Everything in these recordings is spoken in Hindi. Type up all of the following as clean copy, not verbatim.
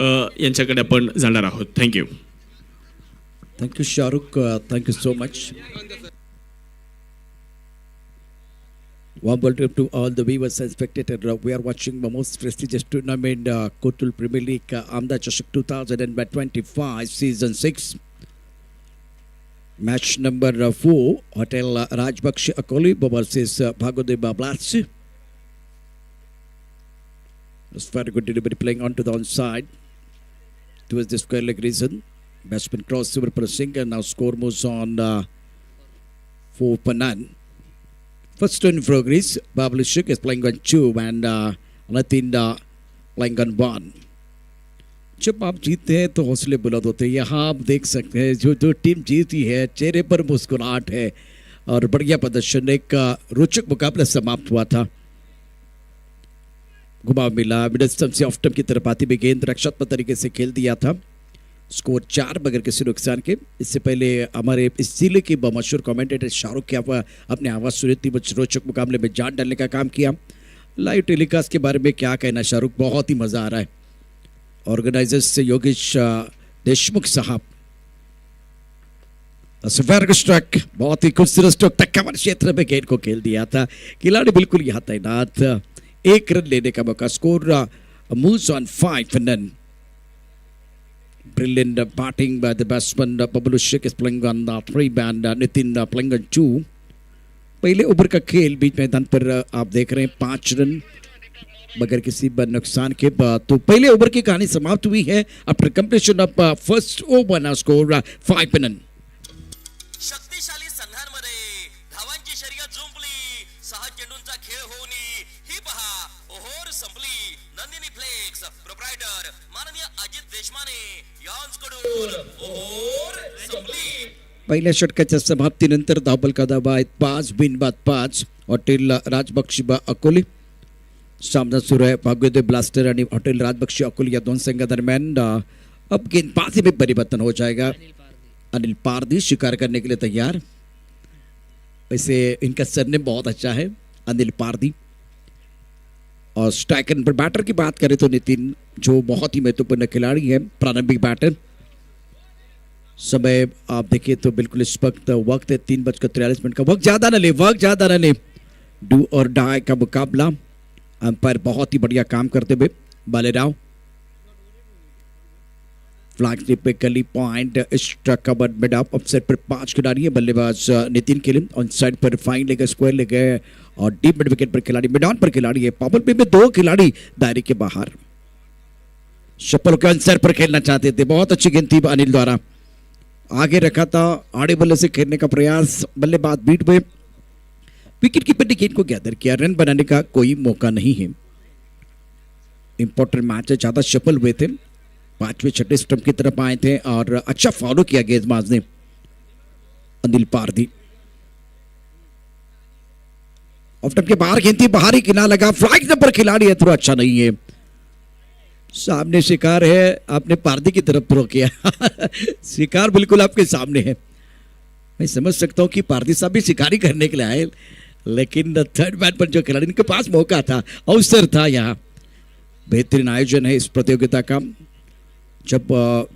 यांच्याकडे आपण जाणार आहोत. Thank you. Thank you, Shahrukh. Thank you so much. Warm welcome to all the viewers and spectators. We are watching the most prestigious tournament, Kotul Premier League, Amda Chashak 2025 Season 6. Match number 4, Hotel Rajbaksh Akoli versus Bhagodeba Blast. It's very good delivery playing onto the onside towards the square leg region. Batsman crossover for a single. Now score moves on 4 for none. First in progress. Bablu Sheikh is playing on 2 and Nitin playing on 1. जब आप जीतते हैं तो हौसले बुलंद होते हैं. यहाँ आप देख सकते हैं जो टीम जीती है चेहरे पर मुस्कुराहट है और बढ़िया प्रदर्शन. एक रोचक मुकाबला समाप्त हुआ था. घुमाव मिला. मिडल स्टंप से ऑफ स्टंप की तरफ आती हुई गेंद रक्षात्मक तरीके से खेल दिया था. स्कोर 4 बगैर किसी नुकसान के. इससे पहले हमारे इस जिले के मशहूर कमेंटेटर शाहरुख की अपने आवाज़ सुनी थी. रोचक मुकाबले में जान डालने का काम किया. लाइव टेलीकास्ट के बारे में क्या कहना शाहरुख, बहुत ही मज़ा आ रहा है. ऑर्गेनाइजर्स से योगेश देशमुख साहब. स्ट्रक बहुत ही खूबसूरत स्ट्रोक तक कमर क्षेत्र में गेंद को खेल दिया था. खिलाड़ी बिल्कुल यहाँ तैनात. 1 रन लेने का मौका. Score moves on 5 for none. Brilliant batting by the batsman. Bablu Sheikh is playing on 3 and Nitin playing on 2. पहले ओवर का खेल बीच मैदान पर आप देख रहे हैं 5 रन बगैर किसी नुकसान के. तो पहले ओवर की कहानी समाप्त हुई है. After completion of first over now score 5 for none. शक्तिशाली संघांमध्ये धावांची शर्यत जुंपली. 6 चेंडूंचा खेळ होऊन ही पहा ओव्हर संपली. नंदिनी फ्लेक्स प्रोप्रायटर माननीय अजित देशमाने यांच्याकडून ओव्हर संपली. पहिल्या षटकाच्या समाप्तीनंतर धावबल कदाबा 5 बिनबाद 5. हॉटेल राजबक्षी अकोली. सामना सुरू आहे. भाग्योदय ब्लास्टर आणि हॉटेल राजबक्षी अकोली या दोन संघादरम्यान. अब गेंदबाजी में परिवर्तन हो जाएगा. अनिल पारदी शिकार करने के लिए तैयार. वैसे इनका सरनेम बहुत अच्छा है, अनिल पारदी. और स्ट्राइकर पर बैटर की बात करें तो नितिन, जो बहुत ही महत्वपूर्ण खिलाड़ी है, प्रारंभिक बैटर. समय आप देखिए तो बिल्कुल इस वक्त है 3:43 का. वक्त ज्यादा न ले. डू और डाई का मुकाबला. अंपायर बहुत ही बढ़िया काम करते हुए. बालेराव फ्लैग पे कली पॉइंट. स्ट्रक कवर्ड मिड ऑफ ऑफसाइड पर 5 खिलाड़ी है. बल्लेबाज नितिन के लिए ऑन साइड पर फाइन लेगा, स्क्वायर लेगा और डीप मिड विकेट पर खिलाड़ी, मिड ऑन पर खिलाड़ी है. पावर प्ले में 2 खिलाड़ी दायरे के बाहर. शपल के आंसर पर खेलना चाहते थे. बहुत अच्छी गेंद थी अनिल द्वारा. आगे रखा था, आड़े बल्ले से खेलने का प्रयास. बल्लेबाज बीट में विकेट कीपर ने गेंद को गैदर किया. रन बनाने का कोई मौका नहीं है. इंपॉर्टेंट मैच है, ज्यादा शफल हुए थे. 5वें 6ठे स्टंप की तरफ आए थे और अच्छा फॉलो किया गेंदबाज ने. अनिल पारदी ऑफ स्टंप के बाहर गेंद थी, बाहरी किनारा लगा. फ्लैग नंबर खिलाड़ी है, थोड़ा अच्छा नहीं है. सामने शिकार है, आपने पारदी की तरफ थ्रो किया. शिकार बिल्कुल आपके सामने है. मैं समझ सकता हूं कि पारदी साहब भी शिकारी करने के लिए आए, लेकिन थर्ड मैच पर जो खिलाड़ी, इनके पास मौका था, अवसर था. यहाँ बेहतरीन आयोजन है इस प्रतियोगिता का. जब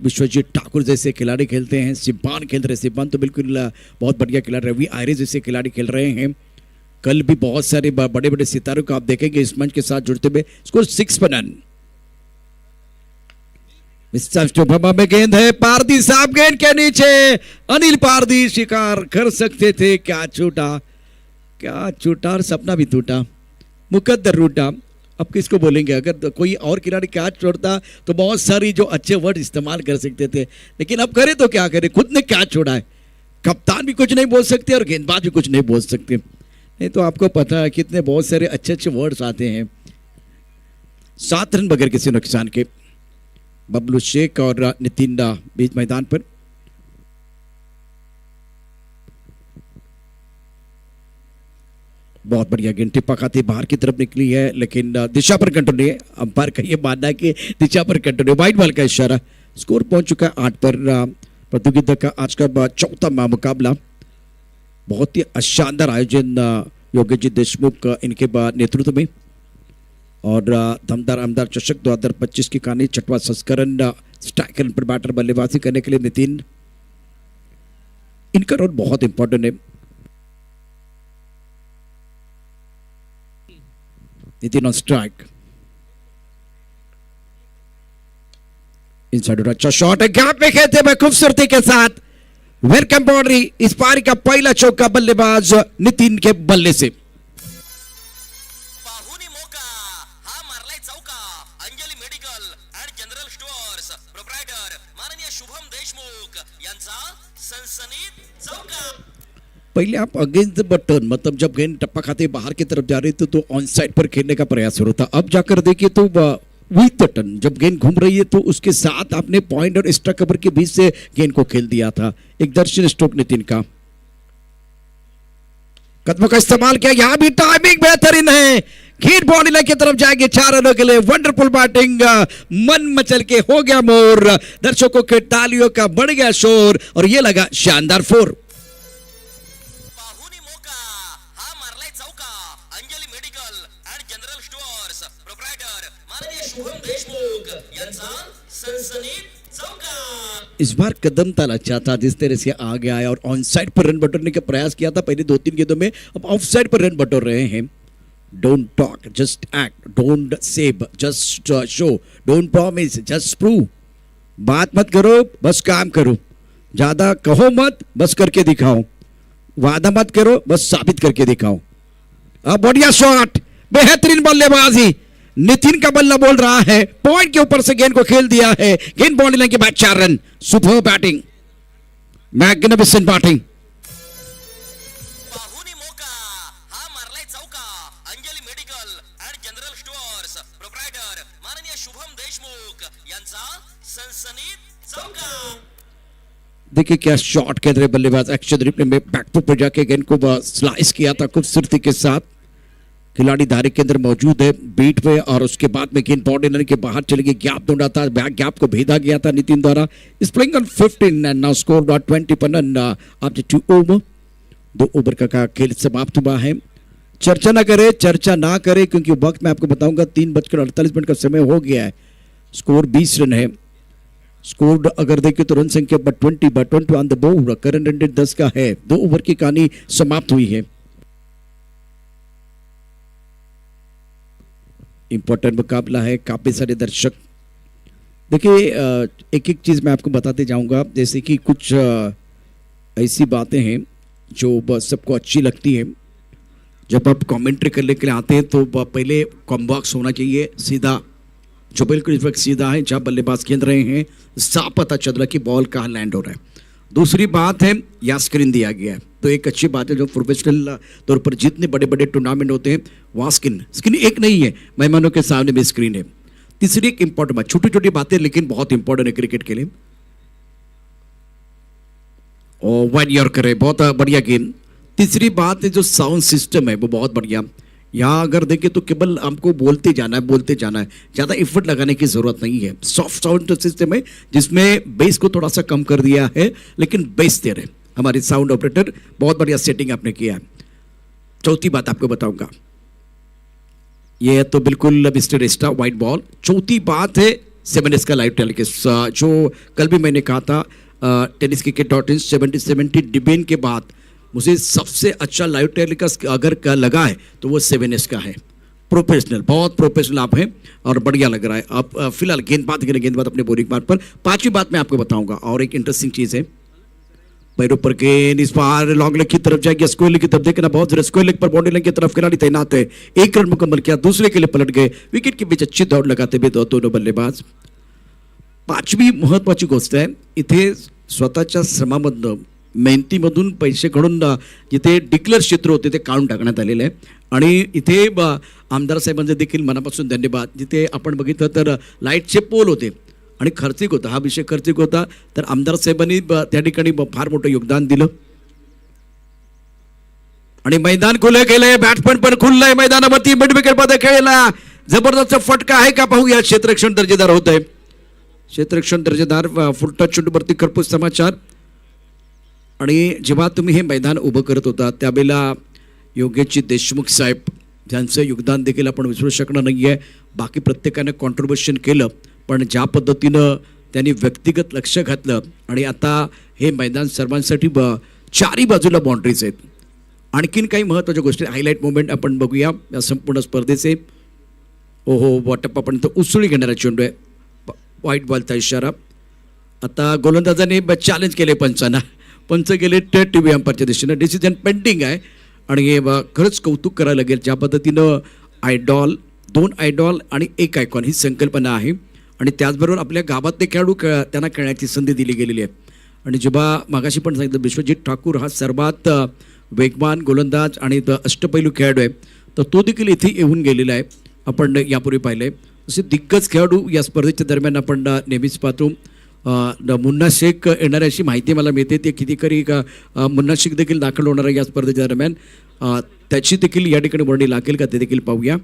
विश्वजीत ठाकुर जैसे खिलाड़ी खेलते हैं, सिब्बान खेल रहे. सिब्बान तो बिल्कुल बहुत बढ़िया खिलाड़ी. रवि आयरे जैसे खिलाड़ी खेल रहे हैं. कल भी बहुत सारे बड़े बड़े सितारों को आप देखेंगे इस मंच के साथ जुड़ते हुए. Score 6 for none. में गेंद है, पारदी साहब गेंद के नीचे. अनिल पारदी शिकार कर सकते थे. क्या छूटा और सपना भी टूटा. मुकद्दर रूटा. अब किसको बोलेंगे? अगर कोई और खिलाड़ी कैच छोड़ता तो बहुत सारी जो अच्छे वर्ड इस्तेमाल कर सकते थे, लेकिन अब करे तो क्या करे, खुद ने कैच छोड़ा है. कप्तान भी कुछ नहीं बोल सकते और गेंदबाज भी कुछ नहीं बोल सकते. नहीं तो आपको पता है कितने बहुत सारे अच्छे अच्छे वर्ड्स आते हैं. 7 रन बगैर किसी नुकसान के. बबलू शेख और नितिन बीच मैदान पर. बहुत बढ़िया गेंद टिप्पा खाती बाहर की तरफ निकली है, लेकिन दिशा पर कंट्रोल नहीं है. अंपायर का ये मानना है कि दिशा पर कंट्रोल है. वाइट बॉल का इशारा. स्कोर पहुंच चुका है 8 पर. प्रतियोगिता का आज का चौथा मुकाबला. बहुत ही शानदार आयोजन योगेश देशमुख इनके नेतृत्व में. और दमदार आमदार चषक 2025 की कहानी 6वां संस्करण स्ट्राइकर पर बैटर बल्लेबाजी करने के लिए नितिन, इनका रोल बहुत इंपॉर्टेंट है। नितिन ऑन स्ट्राइक, इनसाइड अच्छा शॉट है, गैप में खेलते हुए खूबसूरती के साथ वेलकम बाउंड्री। इस पारी का पहला चौका बल्लेबाज नितिन के बल्ले से। पाहुनी मौका हा मारलाय चौका। Anjali medical and general stores proprietor माननीय शुभम देशमुख यांचा सनसनीत चौका। पहले आप अगेंस्ट द बटन, मतलब जब गेंद टप्पा खाते बाहर की तरफ जा रही थी तो ऑन साइड पर खेलने का प्रयास हो रहा था। अब जाकर देखिए तो विथ द टर्न, जब गेंद घूम रही है तो उसके साथ आपने पॉइंट और एक्स्ट्रा कवर के बीच से गेंद को खेल दिया था। एक दर्शन स्ट्रोक नितिन का, कदमों का इस्तेमाल किया, यहां भी टाइमिंग बेहतरीन है। गेंद बॉडी लाइन की तरफ जाएगी 4 रनों के लिए। वंडरफुल बैटिंग, मन मचल के हो गया मोर, दर्शकों के तालियों का बढ़ गया शोर और ये लगा शानदार 4। पाहुनी मौका हा मारलाय चौका। Anjali medical and general stores proprietor माननीय शुभम देशमुख यांचा सनसनीत चौका। इस बार कदम ताल अच्छा था, जिस तरह से आगे आया और ऑन साइड पर रन बटोरने का प्रयास किया था पहले 2-3 गेंदों में, अब ऑफ साइड पर रन बटोर रहे हैं। Don't talk just act, don't save just show, don't promise just prove. बात मत करो बस काम करो, ज्यादा कहो मत बस करके दिखाओ, वादा मत करो बस साबित करके दिखाओ। अब बढ़िया शॉट, बेहतरीन बल्लेबाजी, नितिन का बल्ला बोल रहा है, पॉइंट के ऊपर से गेंद को खेल दिया है। गेंद बाउंड्री लाइन के बाद 4 run. Super batting, magnificent batting. पाहुनी मौका हा मारलाय चौका। Anjali medical and general stores proprietor माननीय शुभम देशमुख यांचा सनसनीत चौका। देखिए क्या शॉट खेल रहे बल्लेबाज एक्शन रिप्ले में, बैक फुट पर जाके गेंद को स्लाइस किया था खूबसूरती के साथ। खिलाड़ी धारे के अंदर मौजूद है बीट पे और उसके बाद में गेंद बाउंड्री लाइन के बाहर चली गई। गैप ढूंढा था, बैक गैप को भेदा गया था नितिन द्वारा। इस playing on 15 and now score 20 पर रन आफ्टर 2 ओवर। 2 ओवर का खेल समाप्त हुआ है। चर्चा ना करे, चर्चा ना करे, क्योंकि वक्त मैं आपको बताऊंगा 3:48 का समय हो गया है। स्कोर 20 रन है। स्कोर अगर देखिए तो रन संख्या 20 on the board. Current run rate 10 का है। 2 ओवर की कहानी समाप्त हुई है। इंपॉर्टेंट मुकाबला है, काफी सारे दर्शक। देखिए एक एक चीज मैं आपको बताते जाऊंगा, जैसे कि कुछ ऐसी बातें हैं जो सबको अच्छी लगती है। जब आप कमेंट्री करने के लिए आते हैं तो पहले कॉम्बॉक्स होना चाहिए सीधा, जो बिल्कुल इस वक्त सीधा है, जहाँ बल्लेबाज खेल रहे हैं साफ पता चल रहा कि बॉल कहाँ लैंड हो रहा है। दूसरी बात है यहाँ स्क्रीन दिया गया है, तो एक अच्छी बात है। जो प्रोफेशनल तौर पर जितने बड़े बड़े टूर्नामेंट होते हैं वहाँ स्क्रीन एक नहीं है, मेहमानों के सामने भी स्क्रीन है। तीसरी एक इंपॉर्टेंट बात, छोटी छोटी बातें लेकिन बहुत इंपॉर्टेंट है क्रिकेट के लिए। और वाइड यॉर्कर है, बहुत बढ़िया गेम। तीसरी बात है जो साउंड सिस्टम है वो बहुत बढ़िया। यहाँ अगर देखें तो केवल हमको बोलते जाना है, ज़्यादा एफर्ट लगाने की ज़रूरत नहीं है। सॉफ्ट साउंड सिस्टम है जिसमें बेस को थोड़ा सा कम कर दिया है, लेकिन बेस दे रहे हमारे साउंड ऑपरेटर, बहुत बढ़िया सेटिंग आपने किया है। चौथी बात आपको बताऊंगा, ये तो बिल्कुल मिस्टर एस्टा वाइट बॉल। चौथी बात है 7S का लाइव टेलीकास्ट, जो कल भी मैंने कहा था टेनिस क्रिकेट .in 70 डिबेट के बाद मुझे सबसे अच्छा लाइव टेलीकास्ट अगर लगा है तो वो 7S का है। प्रोफेशनल, बहुत प्रोफेशनल आप हैं और बढ़िया लग रहा है। आप फिलहाल गेंदबाज अपने बोरिंग बात पर। पांचवी बात मैं आपको बताऊंगा और एक इंटरेस्टिंग चीज है, पैरों पर गेंद इस बार लॉन्ग लेग की तरफ जाएगी, स्क्वायर लेग की तरफ देखना बहुत जरूरी। स्क्वायर लेग पर बाउंड्री लाइन की तरफ खिलाड़ी तैनात है। 1 रन मुकम्मल किया, दूसरे के लिए पलट गए। विकेट के बीच अच्छी दौड़ लगाते हुए दोनों बल्लेबाज। पाचवी महत्वाची गोष्ट आहे, इथे स्वतःच्या श्रमामधनं मेहनतीमधून पैसे काढून जिथे डिक्लेअर क्षेत्र होते ते काढून टाकण्यात आलेले आहे आणि इथे आमदार साहेबांचे देखील मनापासून धन्यवाद। जिथे आपण बघितलं तर लाईटचे पोल होते आणि खर्चिक होता, हा विषय खर्चिक होता, तर आमदार साहेबांनी त्या ठिकाणी फार मोठं योगदान दिलं आणि मैदान खुलं केलंय, बॅट्समन पण खुललंय मैदानावरती। मिड विकेट मध्ये खेळला जबरदस्त फटका आहे का पाहूया। क्षेत्ररक्षण दर्जेदार होत आहे, क्षेत्ररक्षण दर्जेदार फुल टच चेंडूवरती खरपूस समाचार। आणि जेव्हा तुम्ही हे मैदान उभं करत होता त्यावेळेला योगेशजी देशमुख साहेब ज्यांचं योगदान देखील आपण विसरू शकणार नाही आहे. बाकी प्रत्येकाने कॉन्ट्रीब्युशन केलं, पण ज्या पद्धतीनं त्यांनी व्यक्तिगत लक्ष घातलं आणि आता हे मैदान सर्वांसाठी चारी बाजूला बाउंड्रीज आहेत. आणखीन काही महत्त्वाच्या गोष्टी हायलाईट मोमेंट आपण बघूया या संपूर्ण स्पर्धेचे. ओहो, वॉटप्पापर्यंत उसळी घेणारा चेंडू आहे, व्हाईट बॉलचा इशारा. आता गोलंदाजाने चॅलेंज केले पंचांना, पंच गेले टी व्ही अंपायरच्या दिशेनं. डिसिजन पेंडिंग आहे आणि हे खरंच कौतुक करायला लागेल ज्या पद्धतीनं आयडॉल, 2 आयडॉल आणि 1 आयकॉन ही संकल्पना आहे आणि त्याचबरोबर आपल्या गावातले खेळाडू त्यांना खेळण्याची संधी दिली गेलेली आहे. आणि जेव्हा मागाशी पण सांगितलं विश्वजित ठाकूर हा सर्वात वेगवान गोलंदाज आणि अष्टपैलू खेळाडू आहे, तर तो देखील इथे येऊन गेलेला आहे. आपण यापूर्वी पाहिलं आहे असे दिग्गज खेळाडू या स्पर्धेच्या दरम्यान आपण नेहमीच पाहतो. मुन्ना शेख येणाऱ्या अशी माहिती मला मिळते, ते कितीतरी मुन्ना शेख देखील दाखल होणार आहे या स्पर्धेच्या दरम्यान. त्याची देखील या ठिकाणी वर्णी लागेल का ते देखील पाहूया.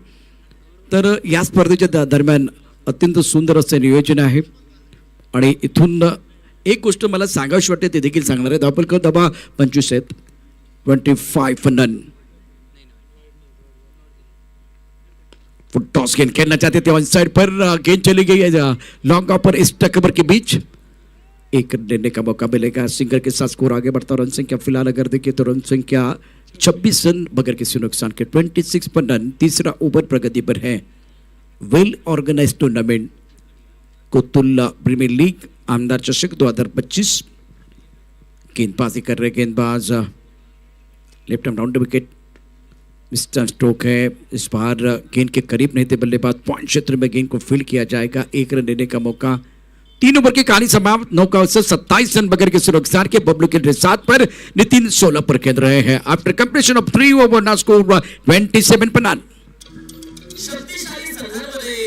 तर या स्पर्धेच्या दरम्यान अत्यंत सुंदर असं नियोजन आहे आणि इथून एक गोष्ट मला सांगावीशी वाटते ते देखील सांगणार आहे. धावफलक दबा 25 आहेत, 25 for none. टॉस गेंद खेलना चाहते थे ऑन साइड पर, गेंद चली गई है लॉन्ग ऑफ पर इस टकबर के बीच. एक रन लेने का मौका मिलेगा, सिंगर के साथ स्कोर आगे बढ़ता. रन संख्या फिलहाल अगर देखिए तो रन संख्या 26 रन बगैर किसी नुकसान के, 26 पर रन. तीसरा ओवर प्रगति पर है. Well organised tournament Kotul premier league आमदार चषक 2025. गेंदबाजी कर रहे गेंदबाज left arm round wicket mister Stoke है. इस बार गेंद के करीब नहीं थे बल्लेबाज, पॉइंट क्षेत्र में गेंद को फील्ड किया जाएगा. 1 रन लेने का मौका. 3 ओवर की कहानी समाप्त. 9 का अवसर 27 रन बगैर किसी नुकसान के. बबलू के 7 पर, नितिन 16 पर खेल रहे हैं. आफ्टर कंप्लीशन ऑफ 3 ओवर ना स्कोर 27 पर नन. शक्तिशाली संघांमध्ये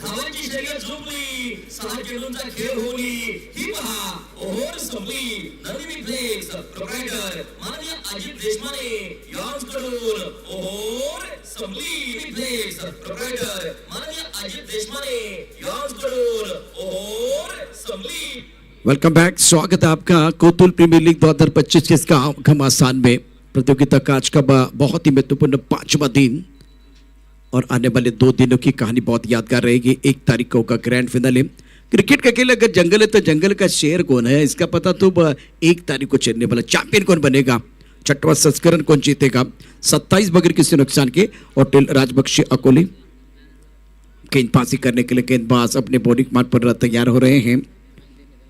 धावांची शर्यत झुंबली, 6 चेंडूंचा खेळ होली. ही पहा ओव्हर संपली. नवी फ्लेक्स प्रोप्रायटर माननीय अजित देशमाने यांच्याकडून ओव्हर संपली. फ्लेक्स प्रोप्रायटर माननीय अजित देशमाने यांच्याकडून ओव्हर संपली. वेलकम बैक, स्वागत है आपका कोतुल प्रीमियर लीग 2025 के इस घमासान में. प्रतियोगिता का आज का बहुत ही महत्वपूर्ण 5वां दिन और आने वाले 2 दिनों की कहानी बहुत यादगार रहेगी. 1 तारीख को होगा ग्रैंड फिनाले. क्रिकेट का खेल अगर जंगल है तो जंगल का शेर कौन है इसका पता तो 1 तारीख को चलने वाला. चैंपियन कौन बनेगा, 6वां संस्करण कौन जीतेगा, 27 बगैर किसी नुकसान के. होटल राजबख्शी अकोली गेंदबाजी करने के लिए गेंदबाज अपने बॉलिंग मार्ग पर तैयार हो रहे हैं.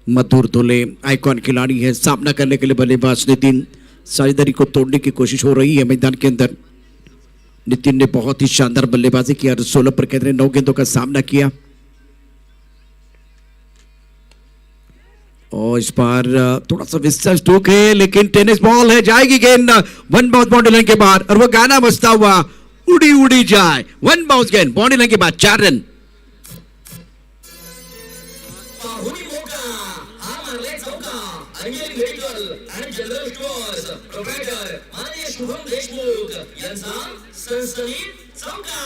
मधुर धोले आइकॉन खिलाड़ी है. सामना करने के लिए बल्लेबाज नितिन. साझेदारी को तोड़ने की कोशिश हो रही है मैदान के अंदर. नितिन ने बहुत ही शानदार बल्लेबाजी किया, 16 पर कहते 9 गेंदों का सामना किया. और इस बार थोड़ा सा विस्तार स्ट्रोक है लेकिन टेनिस बॉल है, जाएगी गेंद 1 बाउंस बाउंड्री लाइन के बाहर और वो गाना बजता हुआ उड़ी उड़ी जाए. 1 बाउंस गेंद बाउंड्री लाइन के बाद 4 रन. पाहुणी मोका हा मारलाय चौका. अंजली मेडिकल आणि जनरल स्टोअर्स प्रोप्रायटर माननीय शुभम देशमुख यांचा सनसनीत चौका.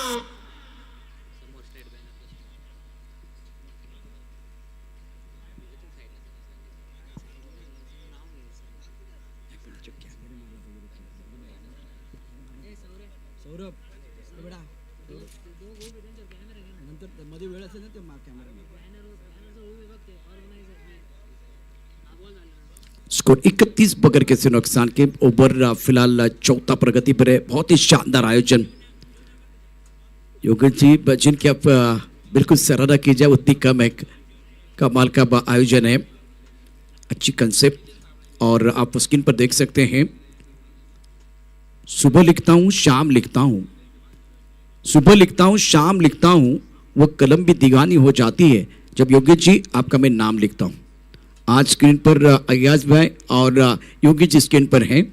स्कोर 31 बगैर किसी नुकसान के. ओवर फिलहाल 4था प्रगति पर है. बहुत ही शानदार आयोजन. योगेश जी जिनकी आप बिल्कुल सराहना की जाए उतनी कम है. कमाल का आयोजन है, अच्छी कंसेप्ट. और आप स्क्रीन पर देख सकते हैं, सुबह लिखता हूँ शाम लिखता हूँ, सुबह लिखता हूँ शाम लिखता हूँ, वो कलम भी दीवानी हो जाती है जब योगेश जी आपका मैं नाम लिखता हूँ. आज स्क्रीन पर अयाज भाई और योगेश जी स्क्रीन पर हैं.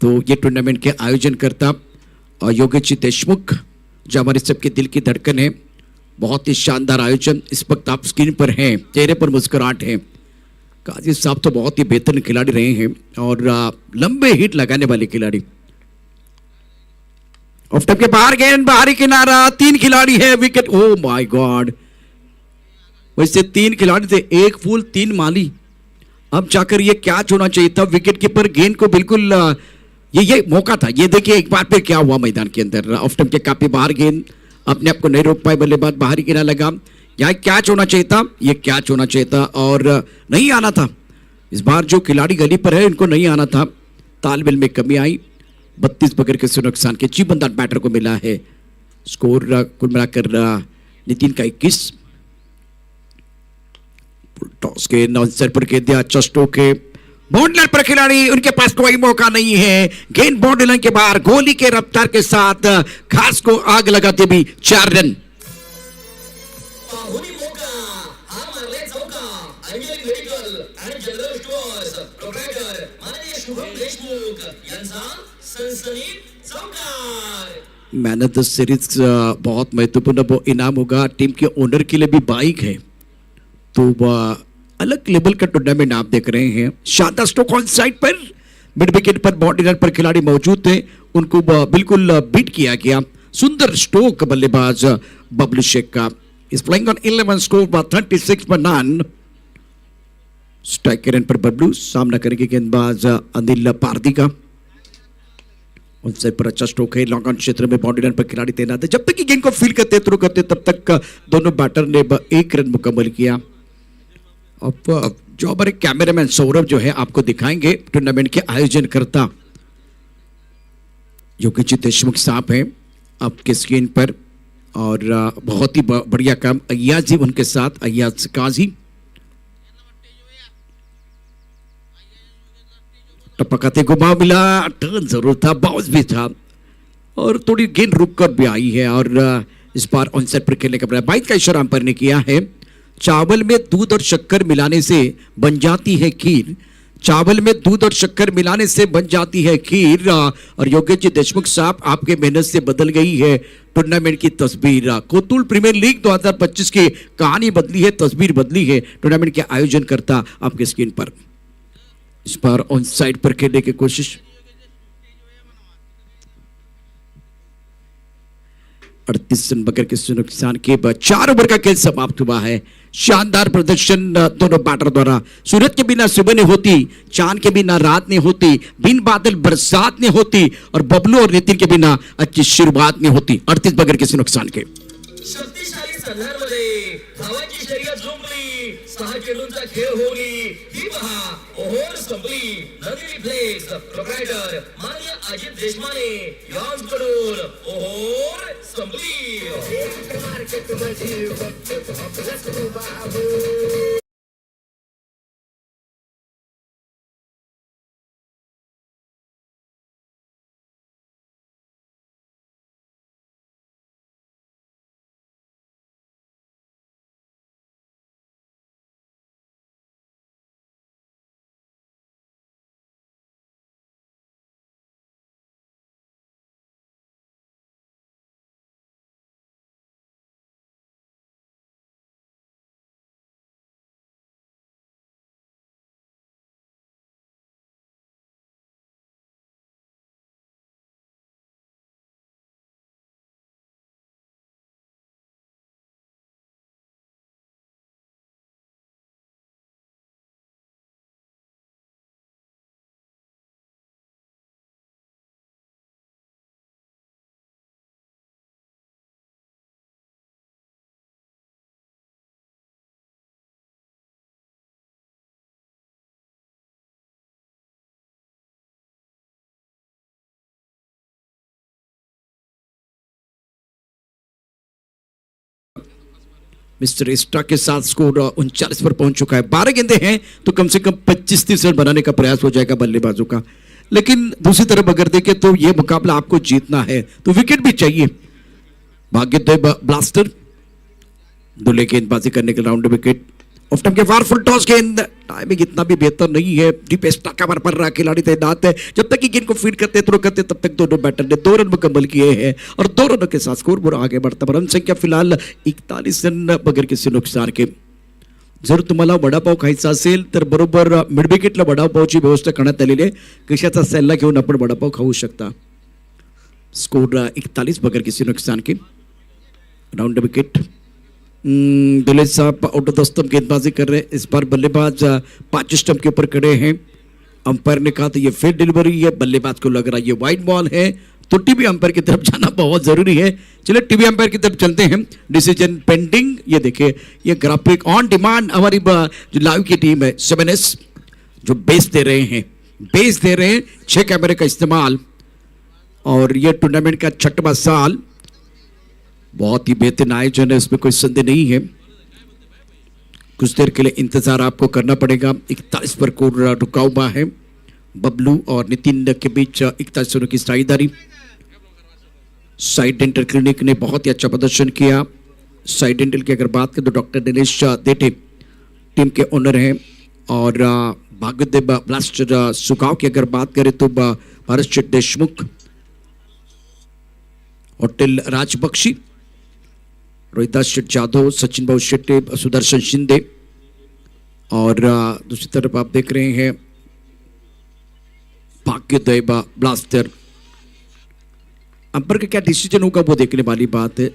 तो ये टूर्नामेंट के आयोजन करता योगेश जी देशमुख जो हमारे सबके दिल की धड़कन है. बहुत ही शानदार आयोजन. इस वक्त आप स्क्रीन पर हैं, चेहरे पर मुस्कुराहट है. काजी साहब तो बहुत ही बेहतरीन खिलाड़ी रहे हैं और लंबे हिट लगाने वाले खिलाड़ी. ऑफ टॉप के बाहर गेंद, बाहरी किनारा. 3 खिलाड़ी है, विकेट. ओ माय गॉड, वैसे 3 खिलाड़ी थे, 1 फुल 3 माली. अब जाकर ये क्या होना चाहिए था. विकेट कीपर गेंद को बिल्कुल ये मौका था। ये देखिए एक बार फिर क्या हुआ मैदान के अंदर, ऑफ स्टंप के काफी बाहर गेंद, अपने आप को नहीं रोक पाए बल्लेबाज, बाहरी किनारा लगा। यहाँ कैच होना चाहिए था, ये कैच होना चाहिए था और नहीं आना था। इस बार जो खिलाड़ी गली पर है इनको नहीं आना था, तालमेल में कमी आई। 32 बगैर किसी नुकसान के जीवनदान बैटर को मिला है। स्कोर कुल मिलाकर नितिन का 21। टॉस के आंसर पर खेल दिया, चस्टो के बाउंड्री पर खिलाड़ी, उनके पास कोई मौका नहीं है। गेंद बाउंड्री लाइन के बाहर, गोली के रफ्तार के साथ घास को आग लगाते भी 4 रन। पाहुणी मौका हा मारले चौका, अंजली मेडिकल आणि जनरल स्टोअर्स प्रोप्रायटर माननीय शुभम देशमुख यांचा सनसनीत चौकार। मैन ऑफ द सीरीज बहुत महत्वपूर्ण वो इनाम होगा। टीम के ओनर के लिए भी बाइक है, तो अलग लेवल का टूर्नामेंट आप देख रहे हैं। शानदार स्ट्रोक ऑन साइड पर, मिड विकेट पर बाउंड्री लाइन पर खिलाड़ी मौजूद थे, उनको बिल्कुल बीट किया गया। सुंदर स्ट्रोक बल्लेबाज बबलू शेख का। इस फ्लाइंग ऑन 11 स्कोर 36 पर नॉन। स्ट्राइक रन पर बबलू, सामना करेंगे गेंदबाज अनिल पारदी का। उनसे पर अच्छा स्ट्रोक है, लॉन्ग ऑन क्षेत्र में बाउंड्री लाइन पर खिलाड़ी तैनात है। जब तक कि गेंद को फील करते थ्रो करते तब तक दोनों बैटर ने 1 रन मुकम्मल किया। अब जो हमारे कैमरामैन सौरभ जो है आपको दिखाएंगे टूर्नामेंट के आयोजन करता योगेश देशमुख साहब हैं आपके स्क्रीन पर, और बहुत ही बढ़िया काम अय्याज जी उनके साथ, अय्याज काजी। टपकाते घुमाव मिला, टर्न जरूर था, बाउंस भी था और थोड़ी गेंद रुक कर भी आई है। और इस बार ऑनसाइड पर खेलने का प्रयास, बाइक का इशारा अंपायर ने किया है। चावल में दूध और शक्कर मिलाने से बन जाती है खीर, चावल में दूध और शक्कर मिलाने से बन जाती है खीर। और योगेश जी देशमुख साहब आपके मेहनत से बदल गई है टूर्नामेंट की तस्वीर। कोतुल प्रीमियर लीग 2025 की कहानी बदली है, तस्वीर बदली है। टूर्नामेंट के आयोजन करता आपके स्क्रीन पर। इस बार ऑन साइड पर खेलने की कोशिश, 38 रन बगैर किसी नुकसान के बाद 4 ओवर का खेल समाप्त हुआ है। शानदार प्रदर्शन दोनों बैटर द्वारा। सूरज के बिना सुबह नहीं होती, चांद के बिना रात नहीं होती, बिन बादल बरसात नहीं होती, और बबलू और नितिन के बिना अच्छी शुरुआत नहीं होती। 38 बगैर किसी नुकसान के। शक्तिशाली संघांमध्ये धावांची शर्यत झुंबली, 6 चेंडूंचा खेळ होली, ही पहा ओव्हर संपली। नवी रिफ्लेक्स प्रोप्रायटर माननीय अजित देशमाने यांकडून ओव्हर संपली। मिस्टर एस्ट्रा के साथ स्कोर 39 पर पहुंच चुका है। 12 गेंदे हैं तो कम से कम 25-30 रन बनाने का प्रयास हो जाएगा बल्लेबाजों का। लेकिन दूसरी तरफ अगर देखें तो यह मुकाबला आपको जीतना है तो विकेट भी चाहिए। भाग्योदय ब्लास्टर दूल्हे गेंदबाजी करने के राउंड विकेट। ऑफ टाइम के बार फुल टॉस गेंद, टाइमिंग इतना भी बेहतर नहीं है। डीप एस्ट्रा कवर पर रहा खिलाड़ी तैनात है। जब तक कि गेंद को फीड करते थ्रो करते तब तक दोनों बैटर ने 2 रन मुकम्मल किए हैं और 2 रनों के साथ स्कोर बोर्ड आगे बढ़ता। रन संख्या फिलहाल 41 रन बगैर किसी नुकसान के। जर तुम्हाला वडापाव खायचा असेल तर बरोबर मिड विकेटला वडापावची व्यवस्था करण्यात आलेली आहे। कशाचा सल्ला घेऊन आपण वडापाव खाऊ शकता। स्कोर 41 बगैर किसी नुकसान के। Round wicket. दुल्हे साहब आउट ऑफ द स्टंप गेंदबाजी कर रहे हैं। इस बार बल्लेबाज 5 स्टंप के ऊपर खड़े हैं अंपायर ने कहा था ये फेयर डिलीवरी है, बल्लेबाज को लग रहा है ये वाइड बॉल है, तो टीवी अंपायर की तरफ जाना बहुत जरूरी है। चलिए टीवी अंपायर की तरफ चलते हैं। डिसीजन पेंडिंग, ये देखिए ये ग्राफिक ऑन डिमांड हमारी जो लाइव की टीम है 7S जो बेस दे रहे हैं 6 कैमरे का इस्तेमाल, और ये टूर्नामेंट का 6वां साल, बहुत ही बेहतरीन आयोजन है, इसमें कोई संदेह नहीं है। कुछ देर के लिए इंतजार आपको करना पड़ेगा। 41 पर कोड रुका हुआ है, बबलू और नितिन के बीच 41 रनों की साझेदारी। साइड डेंटल क्लिनिक ने बहुत ही अच्छा प्रदर्शन किया। साइड डेंटल की अगर बात करें तो डॉक्टर दिनेश देठे टीम के ओनर हैं, और भाग्यदेव ब्लास्टर सुगाव की अगर बात करें तो भारत देशमुख, होटल राजबक्षी, रोहिदास शेठ जाधव, सचिन बाबू शेट्टी, सुदर्शन शिंदे, और दूसरी तरफ आप देख रहे हैं भाग्यदेव ब्लास्टर। अंपायर का क्या डिसीजन होगा वो देखने वाली बात है।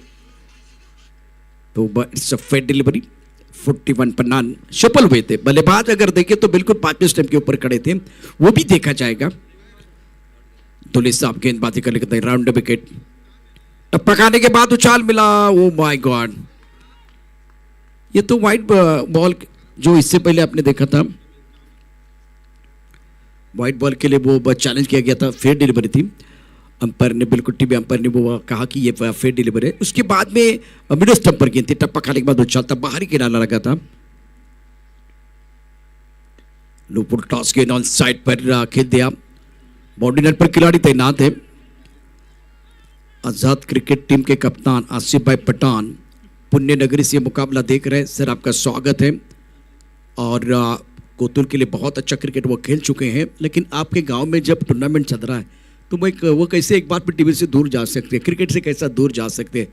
तो इट्स अ फेयर डिलीवरी। 41 पर नन सफल हुए थे। बल्लेबाज अगर देखें तो बिल्कुल 5वें स्टंप के ऊपर खड़े थे, वो भी देखा जाएगा। दुले साहब गेंदबाजी करने के राउंड विकेट, टप्पा खाने के बाद उछाल मिला, ओ माय गॉड, ये तो वाइट बॉल जो इससे पहले आपने देखा था, वाइट बॉल के लिए वो चैलेंज किया गया था, फेयर डिलीवरी थी। अंपायर ने बिल्कुल टीवी अंपायर ने वो कहा कि ये फेयर डिलीवरी है। उसके बाद में मिडल स्टंप पर गेंद थी, टप्पा खाने के बाद उछाल था, बाहरी किनारा लगा था। लूपुल टॉस गेंद ऑन साइड पर खेल दिया। बाउंड्री लाइन पर खिलाड़ी तैनात है। आजाद क्रिकेट टीम के कप्तान आसिफ भाई पठान पुण्य नगरी से मुकाबला देख रहे हैं। सर आपका स्वागत है। और कोतुल के लिए बहुत अच्छा क्रिकेट वो खेल चुके हैं, लेकिन आपके गांव में जब टूर्नामेंट चल रहा है तो वो कैसे एक बार फिर टीवी से दूर जा सकते हैं, क्रिकेट से कैसा दूर जा सकते हैं।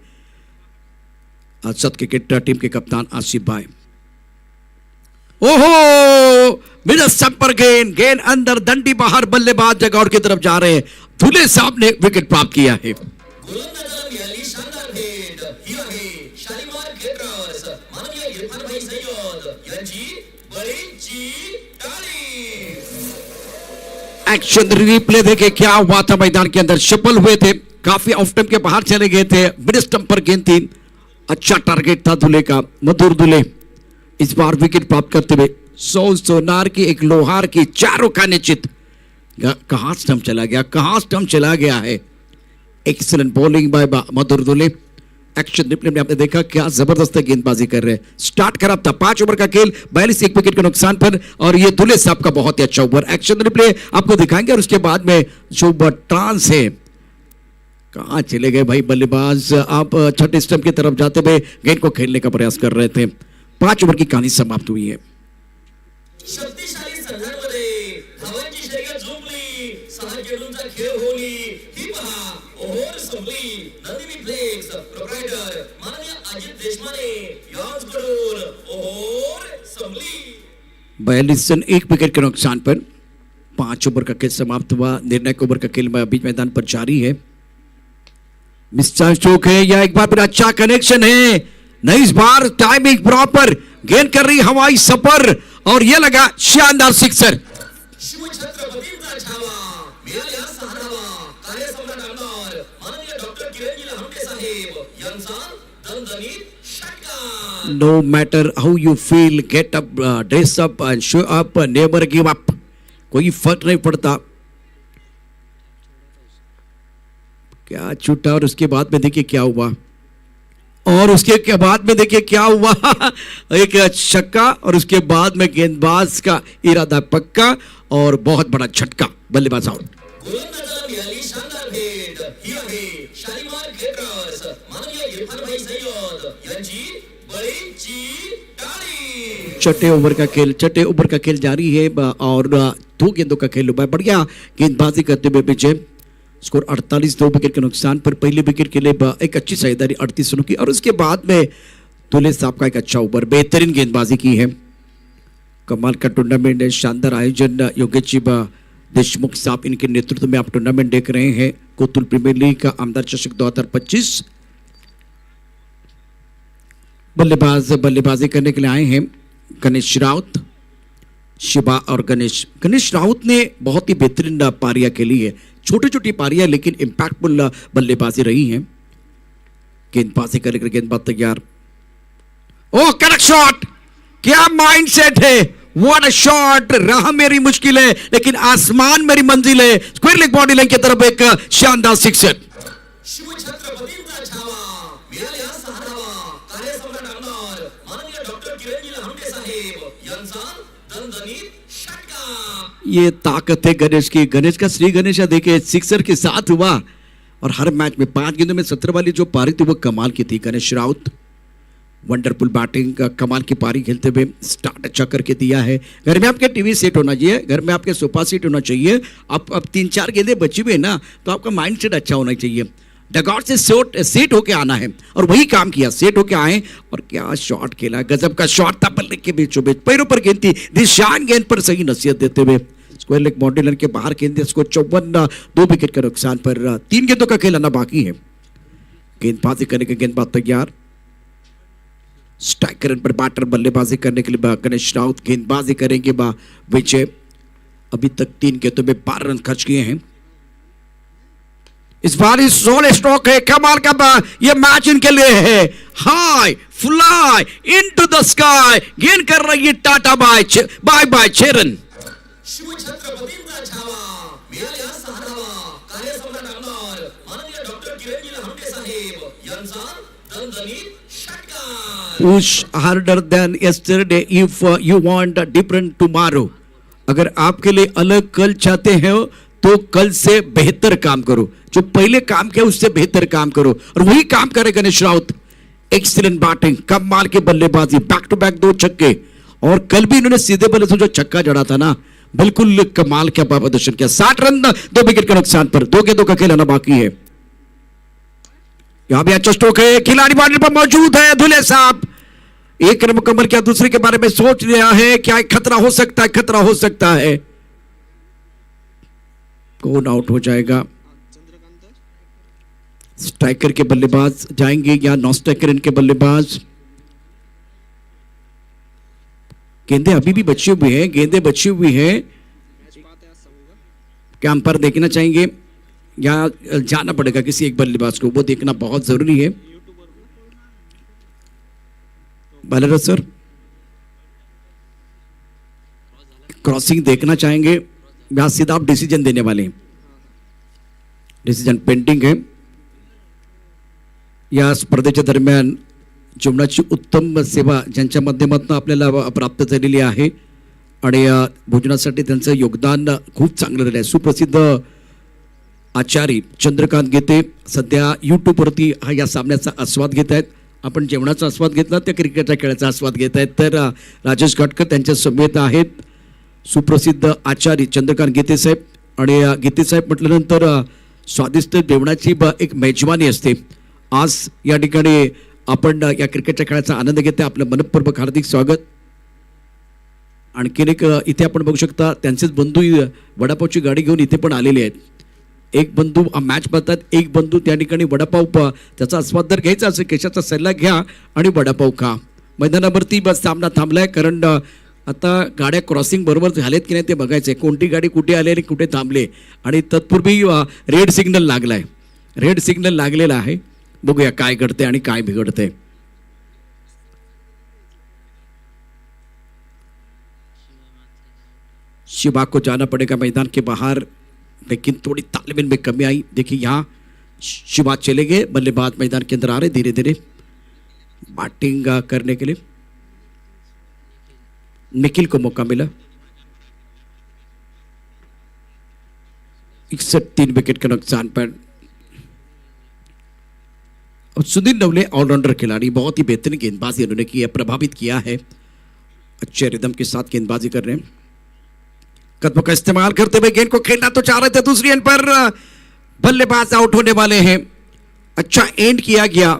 आजाद क्रिकेट टीम के कप्तान आसिफ भाई, ओहो मिडल स्टंप पर गेंद अंदर, डंडी बाहर, बल्लेबाज जगौर की तरफ जा रहे हैं। धुले साहब ने विकेट प्राप्त किया है। गोलंदाजाला मिळाली शानदार भेट, ही आहे शालिमार क्रिकेटर्स माननीय इरफान भाई सय्यद यांची बळींची टाळी। एक्शन रिप्ले देखे क्या हुआ था मैदान के अंदर। सफल हुए थे, काफी ऑफ टाइम के बाहर चले गए थे। मिड स्टंप पर गेंद थी, अच्छा टारगेट था दुले का, मधुर दुले इस बार विकेट प्राप्त करते हुए। सोनार की एक लोहार की, चारों का निश्चित। कहां स्टंप चला गया है। Excellent bowling by Madhur Dule. Action replay में आपने देखा क्या जबरदस्त गेंदबाजी कर रहे हैं। स्टार्ट खराब था, 5 ओवर का खेल, 42 एक विकेट के नुकसान पर, और ये दुले साहब का बहुत ही अच्छा ओवर। एक्शन रिप्ले आपको दिखाएंगे, और उसके बाद में जो ट्रांस है, कहां चले गए भाई बल्लेबाज। आप छठे स्टंप की तरफ जाते हुए गेंद को खेलने का प्रयास कर रहे थे। 5 ओवर की कहानी समाप्त हुई है। शक्तिशाली संघांमध्ये धावांची शर्यत झुंबली, 6 चेंडूंचा खेळ होली, ही पहा ओव्हर संपली। नंदिनी फ्लेक्स प्रोप्रायटर माननीय अजित देशमाने यांच्याकडून ओव्हर संपली। 42 रन 1 विकेट के नुकसान पर 5 ओवर का खेल समाप्त हुआ। निर्णायक ओवर का खेल बीच मैदान पर जारी है। मिस्टर स्ट्रोक है या एक बार फिर अच्छा कनेक्शन है, नहीं इस बार टाइमिंग प्रॉपर, गेंद कर रही हवाई सफर, और ये लगा शानदार सिक्सर। शिवछत्रपतींचा छावा मिळाल्या 6 धावा। कार्यसम्राट आमदार माननीय डॉक्टर किरणजी लहामटे साहेब यांचा दणदणीत षटकार। No matter how you feel, get up, dress up and show up, never give up. कोई फर्क नहीं पड़ता। क्या छूटा, और उसके बाद में देखिए क्या हुआ, और उसके बाद में देखिए क्या हुआ। एक छक्का, और उसके बाद में गेंदबाज का इरादा पक्का, और बहुत बड़ा झटका, बल्लेबाज आउट। गोलंदाजाला मिळाली शानदार भेट, ही आहे शालिमार क्रिकेटर्स माननीय इरफान भाई सय्यद यांची बळींची टाळी। छठे ओवर का खेल जारी है, और 2 गेंदों का खेल हुआ है। बढ़िया गेंदबाजी करते हुए विजय। स्कोर 48, 2 विकेट के नुकसान पर। पहले विकेट के लिए एक अच्छी साझेदारी 38 रनों की, और उसके बाद में दुले साहब का एक अच्छा ओवर, बेहतरीन गेंदबाजी की है। कमाल का टूर्नामेंट है, शानदार आयोजन। योगेश जी देशमुख साहब इनके नेतृत्व में आप टूर्नामेंट देख रहे हैं। कोतुल प्रीमियर लीग का आमदार चषक 2025। बल्लेबाजी करने के लिए आए हैं गणेश राउत, शिवा और गणेश राउत ने बहुत ही बेहतरीन पारियां खेली है, छोटी छोटी पारियां लेकिन इंपैक्टफुल बल्लेबाजी रही है। गेंदबाजी करेकर गेंदबाज तैयार। ओ करेक्ट शॉट, क्या माइंडसेट है, व्हाट अ शॉट। राह मेरी मुश्किल है लेकिन आसमान मेरी मंजिल है। स्क्वायर लेग बॉडी लाइन की तरफ एक शानदार सिक्सर। शिवछत्रपतींचा छावा मिळाल्या 6 धावा। कार्यसम्राट आमदार माननीय डॉक्टर किरणजी लहामटे साहेब यांचा दणदणीत षटकार। ये ताकत है गणेश की। गणेश का श्री गणेश देखिए सिक्सर के साथ हुआ और हर मैच में 5 गेंदों में 17 वाली जो पारी थी वो कमाल की थी। गणेश राउत वंडरफुल बैटिंग, कमाल की पारी खेलते हुए स्टार्ट अच्छा करके दिया है। घर में आपके टीवी सेट होना चाहिए, घर में आपके सोफा सेट होना चाहिए। अब 3-4 गेंदे बची हुई है ना, तो आपका माइंड सेट अच्छा होना चाहिए। डगआउट से सेट होके आना है और वही काम किया, सेट होके आए और क्या शॉट खेला, गजब का शॉट था बल्ले के बीचों बीच, पैरों पर गेंद थी, दिशान गेंद पर सही नसीहत देते हुए स्क्वायर लेग बाउंड्री लाइन के बाहर गेंद, इसको 54 2 विकेट के नुकसान पर 3 गेंदों का खेल आना बाकी है। गेंदबाजी करने के गेंदबाज तैयार। स्ट्राइकर पर बैटर बल्लेबाजी करने के लिए गणेश राउत, गेंदबाजी करेंगे विजय। अभी तक 3 गेंदों में 12 रन खर्च किए हैं। इस बार 16 स्ट्रोक है, कमाल का ये मैच इनके लिए है। High fly into the sky, गेंद कर रही है टाटा बाय बाय 6 रन। शिवछत्रपतींचा छावा मिळाल्या 6 धावा। कार्यसम्राट आमदार माननीय डॉक्टर किरणजी लहामटे साहेब यांचा दणदणीत षटकार। Push harder than yesterday if you want a different tomorrow. अगर आपके लिए अलग कल चाहते हो तो कल से बेहतर काम करो, जो पहले काम किया उससे बेहतर काम करो, और वही काम करे गणेश राउत। एक्सीलेंट बैटिंग, कमाल की बल्लेबाजी, बैक टू बैक 2 छक्के, और कल भी इन्होंने सीधे बल्ले से जो छक्का जड़ा था ना, बिल्कुल कमाल का प्रदर्शन किया। 60 रन 2 विकेट के नुकसान पर 2 गेंदों का खेल आना बाकी है। यहां भी अच्छा स्ट्रोक है, खिलाड़ी बाउंड्री पर मौजूद है। धुले साहब एक रन मुकम्मल किया, दूसरे के बारे में सोच रहा है, क्या खतरा हो सकता है, खतरा हो सकता है। कौन आउट हो जाएगा? स्ट्राइकर के बल्लेबाज जाएंगे या नॉन स्ट्राइकर इनके बल्लेबाज? गेंदे अभी भी बची हुई है, गेंदे बची हुई है। क्या अंपायर देखना चाहेंगे या जाना पड़ेगा किसी एक बल्लेबाज को? वो देखना बहुत जरूरी है। बालर सर क्रॉसिंग देखना चाहेंगे या सीधा आप डिसीजन देने वाले हैं? डिसीजन पेंडिंग है। या स्पर्धेच्या दरम्यान जेवणाची उत्तम सेवा ज्यांच्या माध्यमातून आपल्याला प्राप्त झालेली आहे आणि भोजनासाठी त्यांचं योगदान खूप चांगलं झालं आहे। सुप्रसिद्ध आचारी चंद्रकांत गीते सध्या यूट्यूबवरती या सामन्याचा आस्वाद घेत आहेत। आपण जेवणाचा आस्वाद घेतला, त्या क्रिकेटच्या खेळाचा आस्वाद घेत आहेत। तर राजेश घाटकर त्यांच्या समेत आहेत सुप्रसिद्ध आचारी चंद्रकांत गीते साहेब, आणि गीते साहेब म्हटल्यानंतर स्वादिष्ट जेवणाची एक मेजवानी असते। आज या ठिकाणी आपण या क्रिकेटच्या खेळाचा आनंद घेते। आपलं मनपूर्वक हार्दिक स्वागत। आणखीन एक इथे आपण बघू शकता त्यांचेच बंधू वडापावची गाडी घेऊन इथे पण आलेले आहेत। एक बंधू मॅच बघतात, एक बंधू त्या ठिकाणी वडापाव त्याचा आस्वाद जर घ्यायचा असेल केशाचा सल्ला घ्या आणि वडापाव खा। मैदानावरती बस सामना थांबलाय, कारण आता गाड्या क्रॉसिंग बरोबर झालेत की नाही ते बघायचंय, कोणती गाडी कुठे आली आणि कुठे थांबले। आणि तत्पूर्वी रेड सिग्नल लागलाय, रेड सिग्नल लागलेला आहे। बघूया काय घडते आणि काय बिघडते। शिवा को जाना पड़ेगा मैदान के बाहर, लेकिन थोड़ी तालमेल में कमी आई। देखिए यहाँ शिवा चले गए, बल्लेबाज मैदान के अंदर आ रहे धीरे धीरे बैटिंग करने के लिए। निखिल को मौका मिला। 61 3 विकेट के नुकसान पर। और सुधीर नवले ऑलराउंडर खिलाड़ी, बहुत ही बेहतरीन गेंदबाजी उन्होंने की है, प्रभावित किया है, अच्छे रिदम के साथ गेंदबाजी कर रहे हैं। कदमों का इस्तेमाल करते हुए गेंद को खेलना तो चाह रहे थे, दूसरी एंड पर बल्लेबाज आउट होने वाले हैं। अच्छा एंड किया गया।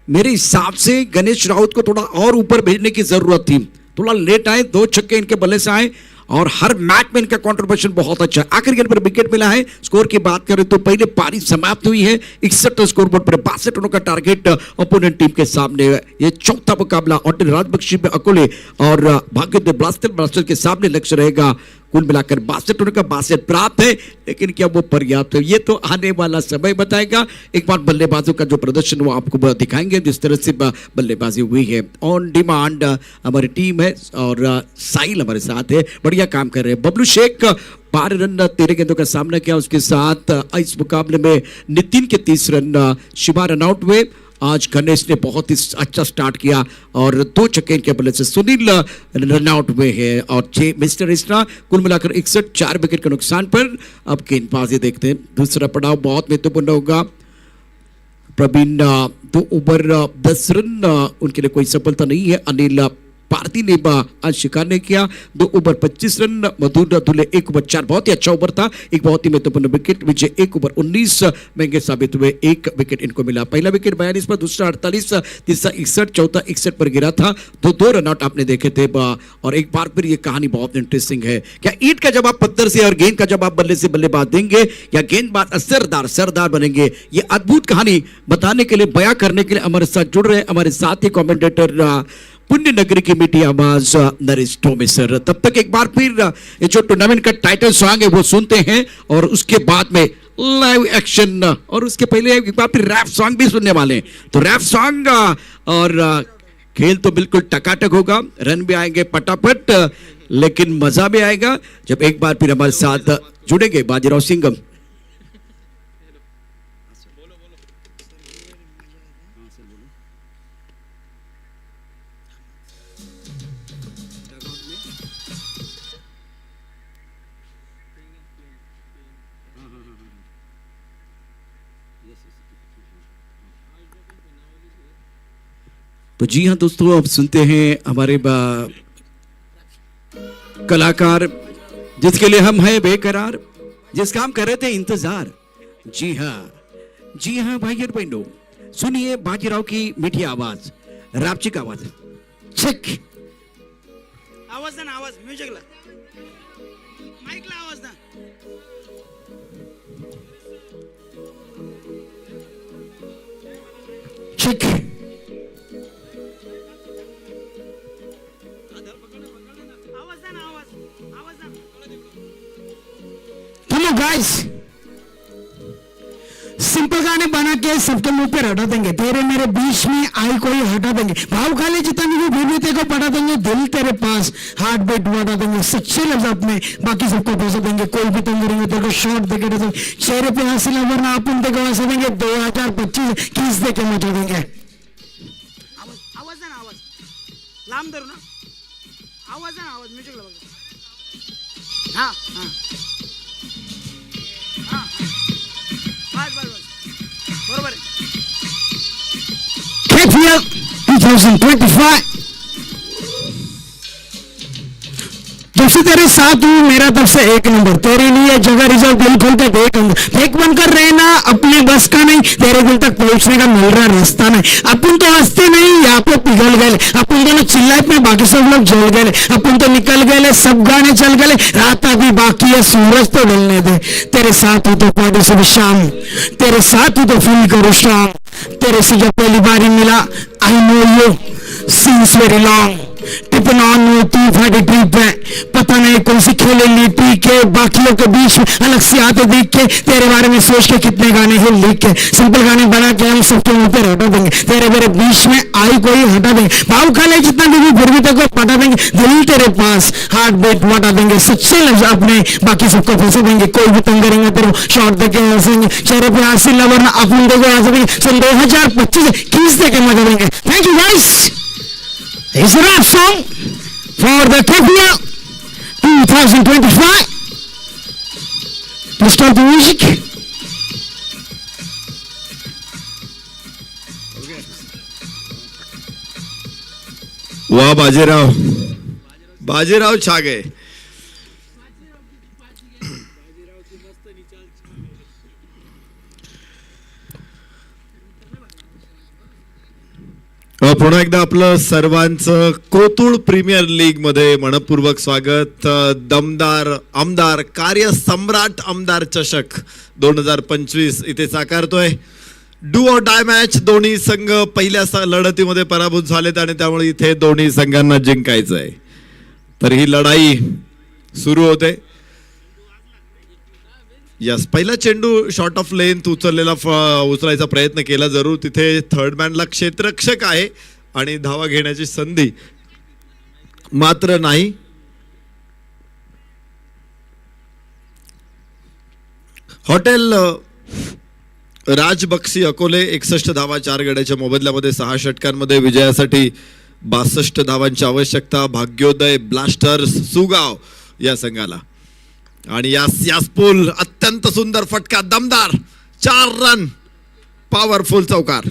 मेरे हिसाब से गणेश राउत को थोड़ा और ऊपर भेजने की जरूरत थी, थोड़ा लेट आए, 2 छक्के इनके बल्ले से आए और हर मैच में इनका कंट्रीब्यूशन बहुत अच्छा है। आखिर गेंद पर विकेट मिला है। स्कोर की बात करें तो पहले पारी समाप्त हुई है 61 स्कोर बोर्ड पर 62 रनों का टारगेट ओपोनेंट टीम के सामने। ये चौथा मुकाबला ऑटन राजबख्शी में अकोले और भाग्योदय ब्लास्टर के सामने लक्ष्य रहेगा। कुल मिलाकर 62 रनों का 62 प्राप्त है, लेकिन क्या वो पर्याप्त है ये तो आने वाला समय बताएगा। एक बार बल्लेबाजों का जो प्रदर्शन वो आपको दिखाएंगे जिस तरह से बल्लेबाजी हुई है। ऑन डिमांड हमारी टीम है और साहिल हमारे साथ है, बढ़िया काम कर रहे हैं। बबलू शेख 12 रन 13 गेंदों का सामना किया। उसके साथ इस मुकाबले में नितिन के 30 रन, शिवा रन आउट हुए। आज गणेश ने बहुत ही अच्छा स्टार्ट किया और 2 छक्के के बल्ले से सुनील रन आउट हुए हैं और 6 मिस्टर इस्ट्रा। कुल मिलाकर 61, 4 विकेट के नुकसान पर अब गेंदबाजी देखते हैं। दूसरा पड़ाव बहुत महत्वपूर्ण होगा। प्रवीण 2 ओवर 10 रन, उनके लिए कोई सफलता नहीं है। अनिल पारती ने आज शिकार ने किया 2 ओवर 25 रन। मधुर दुले 1 ओवर 4, बहुत ही अच्छा ओवर था, एक बहुत ही महत्वपूर्ण विकेट। विजय 1 ओवर 19 महंगे साबित हुए, 1 विकेट इनको मिला। पहला विकेट 42 पर, दूसरा 48, तीसरा 61, चौथा 61 पर गिरा था। 2 रन आउट आपने देखे थे। और एक बार फिर ये कहानी बहुत इंटरेस्टिंग है। क्या ईंट का जवाब पत्थर से और गेंद का जवाब बल्ले से बल्लेबाज देंगे या गेंदबाज सरदार बनेंगे? ये अद्भुत कहानी बताने के लिए, बयां करने के लिए हमारे साथ जुड़ रहे हमारे साथी कमेंटेटर पुण्य नगरी की मीठी आवाज नरेश टोमी सर। तब तक एक बार फिर ये जो टूर्नामेंट का टाइटल सॉन्ग है वो सुनते हैं और उसके बाद में लाइव एक्शन, और उसके पहले एक बार फिर रैप सॉन्ग भी सुनने वाले हैं। तो रैप सॉन्ग और खेल तो बिल्कुल टकाटक होगा, रन भी आएंगे पटापट, लेकिन मजा भी आएगा जब एक बार फिर हमारे साथ जुड़ेंगे बाजीराव सिंघम। तो जी हाँ दोस्तों, अब सुनते हैं हमारे कलाकार जिसके लिए हम हैं बेकरार, जिस काम कर रहे थे इंतजार। जी हाँ भाई और बहनों, सुनिए बाजीराव की मीठी आवाज, रापचिक आवाज। चेक आवाज ना, आवाज म्युझिकला, माईकला आवाज ना. चेक गाइस, सिंपल गाने बना के सबके मुंह पे हटा देंगे। तेरे मेरे बीच में आई कोई हटा देंगे। भाव खाली जितनी भी भूमिते को पढ़ा देंगे। दिल तेरे पास हार्ट बीट बढ़ा देंगे। सच्चे लफ्ज अपने बाकी सबको पहुंचा देंगे। कोई भी तंग करेंगे तेरे को शॉर्ट देके दे, चेहरे पे हंसी ला, वरना अपन देखो हंसा देंगे। 2025 किस देके मचा देंगे। आवाज आवाज ना, आवाज लांब धरू ना, आवाज ना, आवाज म्युझिक ला बघा. हां हां बरोबर है. KPL 2025 जब से तेरे साथ हूँ मेरा तब से एक नंबर. तेरे लिए जगह रिजर्व, दिल खोल के देख अंदर. फेक बनकर रहना अपने बस का नहीं. तेरे दिल तक पहुंचने का मिल रहा रास्ता नहीं. अपन तो हंसते नहीं, यहाँ पे पिघल गए. अपन दोनों चिल्लाए पे बाकी सब लोग जल गए. अपन तो निकल गए, सब गाने चल गए. रात अभी बाकी है, सूरज तो ढलने दे. तेरे साथ हूँ तो पार्टी से भी शाम, तेरे साथ हूँ तो फील करो शाम. तेरे से जब पहली बार मिला, I know you since very long. टिपन ऑन यू टू फैटी ट्रिप है. पता नहीं कौन सी खेले ली पी के, बाकियों के बीच में अलग से आते दिख के. तेरे बारे में सोच के कितने गाने हैं लिख के. सिंपल गाने बना के हम सबके मुंह पे हटा देंगे. तेरे मेरे बीच में आई कोई हटा देंगे. भाव खा ले जितना भी फिर भी तेरे को पटा देंगे. दिल तेरे पास हार्ट बीट बढ़ा देंगे. सच्चे लफ्ज अपने बाकी सबको फंसा देंगे. कोई भी तंग करेंगे तेरे शॉर्ट देके हंसेंगे. चेहरे पे हंसी ला, वरना अपन देखो हंसा देंगे. सन 2025 किस देके मजा देंगे. Thank you guys. It's a rap song for the KPL 2025. Let's start the music. वाह बाजीराव, बाजीराव छा गए. पुन्हा एकदा आपलं सर्वांचं कोतुळ प्रीमियर लीग मध्ये मनपूर्वक स्वागत. दमदार आमदार कार्यसम्राट आमदार चषक 2025 इथे साकारतोय. Do or die match. दोन्ही संघ पहिल्या लढतीमध्ये पराभूत झालेत आणि त्यामुळे इथे दोन्ही संघांना जिंकायचं आहे. तर ही लढाई सुरू होते. यस, पहिला चेंडू शॉर्ट ऑफ लेंथ उचलायचा प्रयत्न केला जरूर. तिथे थर्ड मॅनला क्षेत्ररक्षक आहे आणि धावा घेण्याची संधी मात्र नाही. हॉटेल राजबक्षी अकोले 61 धावा 4 गड्याच्या मोबदल्यामध्ये 6 षटकांमध्ये विजयासाठी 62 धावांची आवश्यकता. भाग्योदय ब्लास्टर्स सुगाव या संघाला. आणि यास पूल अत्यंत सुंदर फटका, दमदार 4 रन, पॉवरफुल चौकार.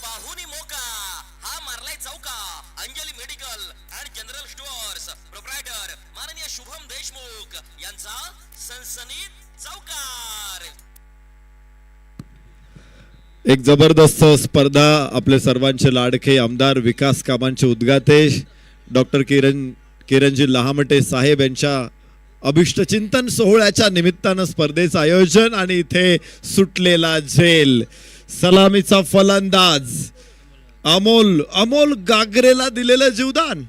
पाहुणी मोका हा मारलाय चौका. Anjali medical and general stores proprietor माननीय शुभम देशमुख यांचा सनसनीत चौकार. एक जबरदस्त स्पर्धा. आपले सर्वांचे लाडके आमदार विकास कामांचे उद्गाते डॉक्टर किरणजी लहामटे साहेब यांच्या अभिष्टचिंतन सोहळ्याच्या निमित्तानं स्पर्धेचं आयोजन. आणि इथे सुटलेला झेल, सलामीचा फलंदाज अमोल गागरेला दिलेलं जीवदान.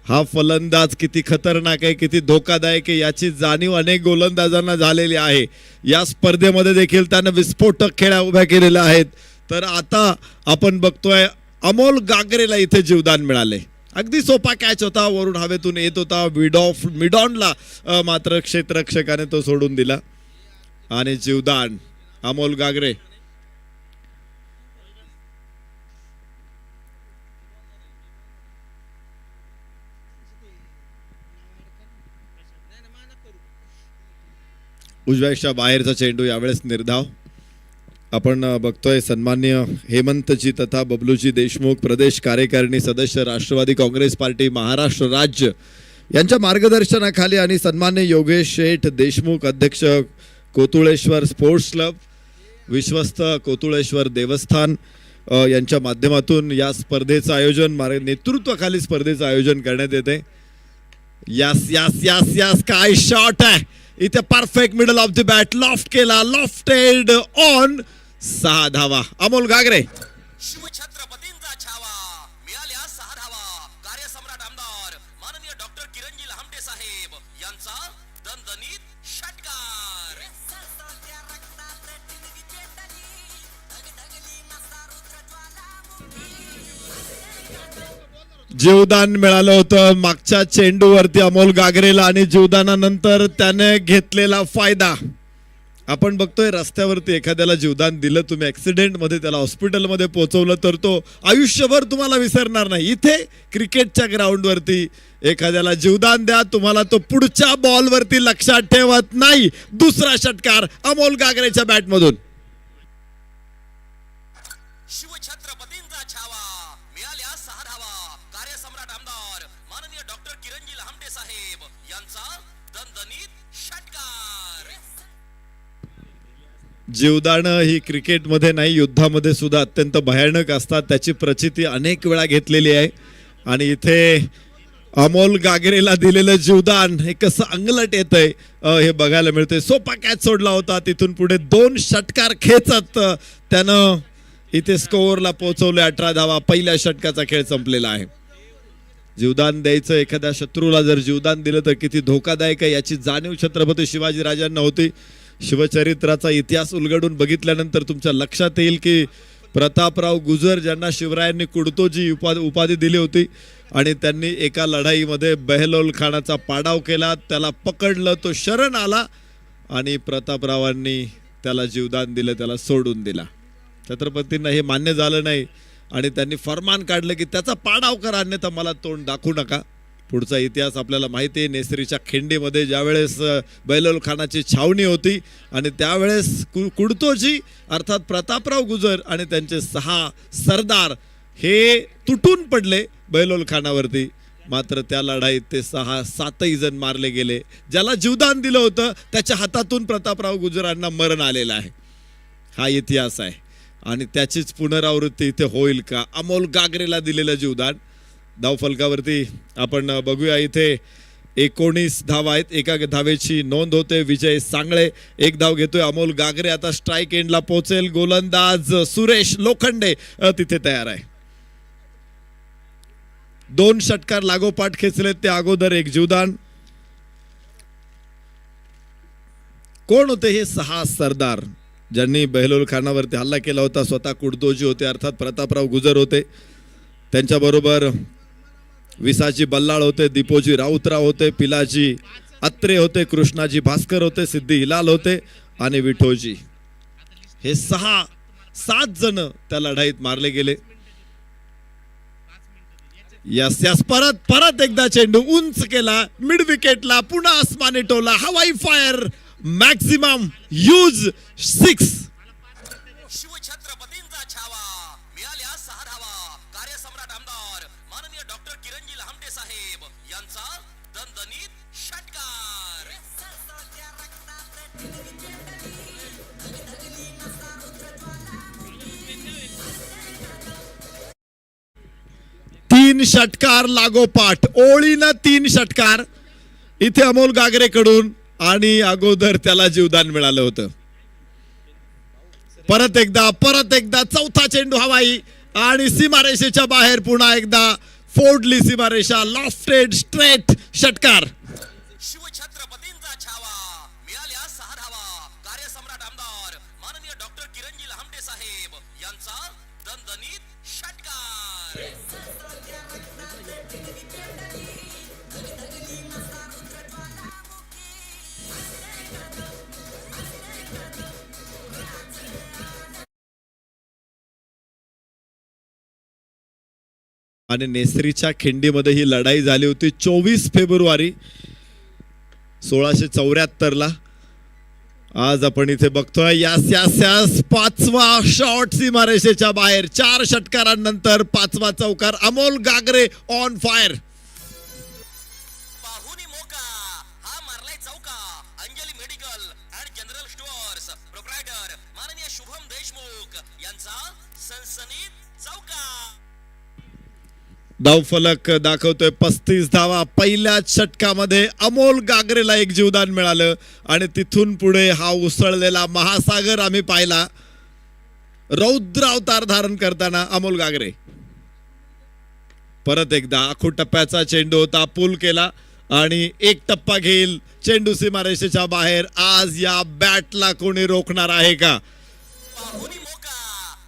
हा फलंदाज किती खतरनाक आहे, किती धोकादायक आहे याची जाणीव अनेक गोलंदाजांना झालेली आहे. या स्पर्धेमध्ये देखील त्यानं विस्फोटक खेळ्या उभ्या केलेल्या आहेत. तर आता आपण बघतोय अमोल गागरेला इथे जीवदान मिळाले. अगदी सोपा कॅच होता, वरून हवेतून येत होता. मिडॉनला मात्र क्षेत्ररक्षकाने तो सोडून दिला आणि जीवदान अमोल गागरे. उजव्याच्या बाहेरचा चेंडू, यावेळेस निर्धाव. आपण बघतोय सन्मान्य हेमंतजी तथा बबलूजी देशमुख प्रदेश कार्यकारिणी सदस्य राष्ट्रवादी काँग्रेस पार्टी महाराष्ट्र राज्य यांच्या मार्गदर्शनाखाली आणि सन्मान्य योगेश शेठ देशमुख अध्यक्ष कोतुळेश्वर स्पोर्ट्स क्लब विश्वस्त कोतुळेश्वर देवस्थान यांच्या माध्यमातून या स्पर्धेचं आयोजन नेतृत्वाखाली स्पर्धेचं आयोजन करण्यात येते. यास यास यास यास काय शॉट आहे इथे. Perfect middle of the bat, loft केला, लॉफ्टेड ऑन. 6 धावा अमोल गागरे. शिवछत्रपतींचा छावा, मिळाल्या 6 धावा. कार्यसम्राट आमदार माननीय डॉक्टर किरणजी लहामटे साहेब यांचा दणदणीत षटकार. जीवदान मिळालं होतं मागच्या चेंडूवरती अमोल गागरेला आणि जीवदानानंतर त्याने घेतलेला फायदा. आपण बघतोय रस्त्यावरती एखाद्याला जीवदान दिलं तुम्ही, ऍक्सिडेंट मध्ये त्याला हॉस्पिटलमध्ये पोहोचवलं तर तो आयुष्यभर तुम्हाला विसरणार नाही. इथे क्रिकेटच्या ग्राउंडवरती एखाद्याला जीवदान द्या, तुम्हाला तो पुढच्या बॉलवरती लक्षात ठेवत नाही. दुसरा षटकार अमोल गागरेच्या बॅटमधून. शिवछत्रपतींचा छावा, मिळाल्या 6 धावा. कार्यसम्राट आमदार माननीय डॉक्टर किरणजी लहामटे साहेब यांचा दणदणीत षटकार. जीवदान ही क्रिकेटमध्ये नाही, युद्धामध्ये सुद्धा अत्यंत भयानक असतात. त्याची प्रचिती अनेक वेळा घेतलेली आहे. आणि इथे अमोल गागरेला दिलेलं जीवदान हे कसं अंगलट येतंय हे बघायला मिळतंय. सोपा कॅच सोडला होता, तिथून पुढे 2 षटकार खेचत त्यानं इथे स्कोअरला पोहोचवले. 18 धावा. पहिल्या षटकाचा खेळ संपलेला आहे. जीवदान द्यायचं, एखाद्या शत्रूला जर जीवदान दिलं तर किती धोकादायक आहे याची जाणीव छत्रपती शिवाजीराजांना होती. शिवचरित्राचा इतिहास उलगडून बघितल्यानंतर तुमच्या लक्षात येईल की प्रतापराव गुजर ज्यांना शिवरायांनी कुडतोजी उपाधी दिली होती आणि त्यांनी एका लढाईमध्ये बेहलोल खानाचा पाडाव केला, त्याला पकडलं, तो शरण आला आणि प्रतापरावांनी त्याला जीवदान दिलं, त्याला सोडून दिला. छत्रपतींना हे मान्य झालं नाही आणि त्यांनी फरमान काढलं की त्याचा पाडाव करा, अन्यथा मला तोंड दाखवू नका. पुढचा इतिहास आपल्याला माहिती आहे. नेसरीच्या खिंडीमध्ये ज्यावेळेस बेहलोल खानाची छावणी होती आणि त्यावेळेस कुडतोजी अर्थात प्रतापराव गुजर आणि त्यांचे 6 सरदार हे तुटून पडले बेहलोल खानावरती मात्र त्या लढाईत ते 6-7 जण मारले गेले. ज्याला जीवदान दिलं होतं त्याच्या हातातून प्रतापराव गुजरांना मरण आलेलं आहे. हा इतिहास आहे आणि त्याचीच पुनरावृत्ती इथे होईल का? अमोल गागरेला दिलेलं जीवदान. धावफलकावरती आपण बघूया, इथे 19 धावा आहेत. एका धावेची नोंद होते. विजय सांगळे 1 धाव घेतोय. अमोल गागरे आता स्ट्राईक एंडला पोहोचेल. गोलंदाज सुरेश लोखंडे तिथे तयार आहे. 2 षटकार लागोपाठ खेचले. त्या अगोदर एक जीवदान. कोण होते हे 6 सरदार ज्यांनी बहलोल खानावरती हल्ला केला होता? स्वतः कुडदोजी होते, अर्थात प्रतापराव गुजर होते. त्यांच्याबरोबर विसाजी बल्लाळ होते, दीपोजी राऊतराव होते, पिलाजी अत्रे होते, कृष्णाजी भास्कर होते, सिद्धी हिलाल होते आणि विठोजी. हे 6-7 जण त्या लढाईत मारले गेले. यस यस, परत एकदा चेंडू उंच केला, मिड विकेटला, पुन्हा आसमानी टोला, हवाई फायर, मॅक्सिमम यूज 6. शिवछत्रपतींचा छावा, मिळाल्या 6 धावा. कार्यसम्राट आमदार माननीय डॉक्टर किरणजी लहामटे साहेब यांचा दणदणीत षटकार. 3 षटकार लागोपाठ, ओळीनं 3 षटकार इथे अमोल गागरेकडून, आणि अगोदर त्याला जीवदान मिळालं होतं. परत एकदा चौथा चेंडू हवाई आणि सीमारेषेच्या बाहेर पुन्हा एकदा फोडली सीमारेषा. लॉफ्टेड स्ट्रेट षटकार. शिवछत्रपतींचा छावा, मिळाल्या 6 धावा. कार्यसम्राट आमदार माननीय डॉक्टर किरणजी लहामटे साहेब यांचा दणदणीत षटकार. आणि नेसरीच्या खिंडीमध्ये ही लढाई झाली होती 24 फेब्रुवारी 1674 ला. आज आपण इथे बघतोय यास 5वा शॉट सीमारेषेच्या बाहेर. 4 षटकारांनंतर 5वा चौकार. Amol Gagare on fire. पाहुणी मोका हा मारलाय चौका. Anjali medical and general stores proprietor माननीय शुभम देशमुख यांचा सनसनीत चौका. धावफलक दाखवतोय 35 धावा. पहिल्याच षटकामध्ये अमोल गागरेला एक जीवदान मिळालं आणि तिथून पुढे हा उसळलेला महासागर आम्ही पाहिला. रौद्र अवतार धारण करताना अमोल गागरे. परत एकदा आखूड टप्प्याचा चेंडू होता, पूल केला आणि 1 टप्पा घेईल. चेंडू सीमारेषेच्या बाहेर. आज या बॅटला कोणी रोखणार आहे का? पाहुणी मोका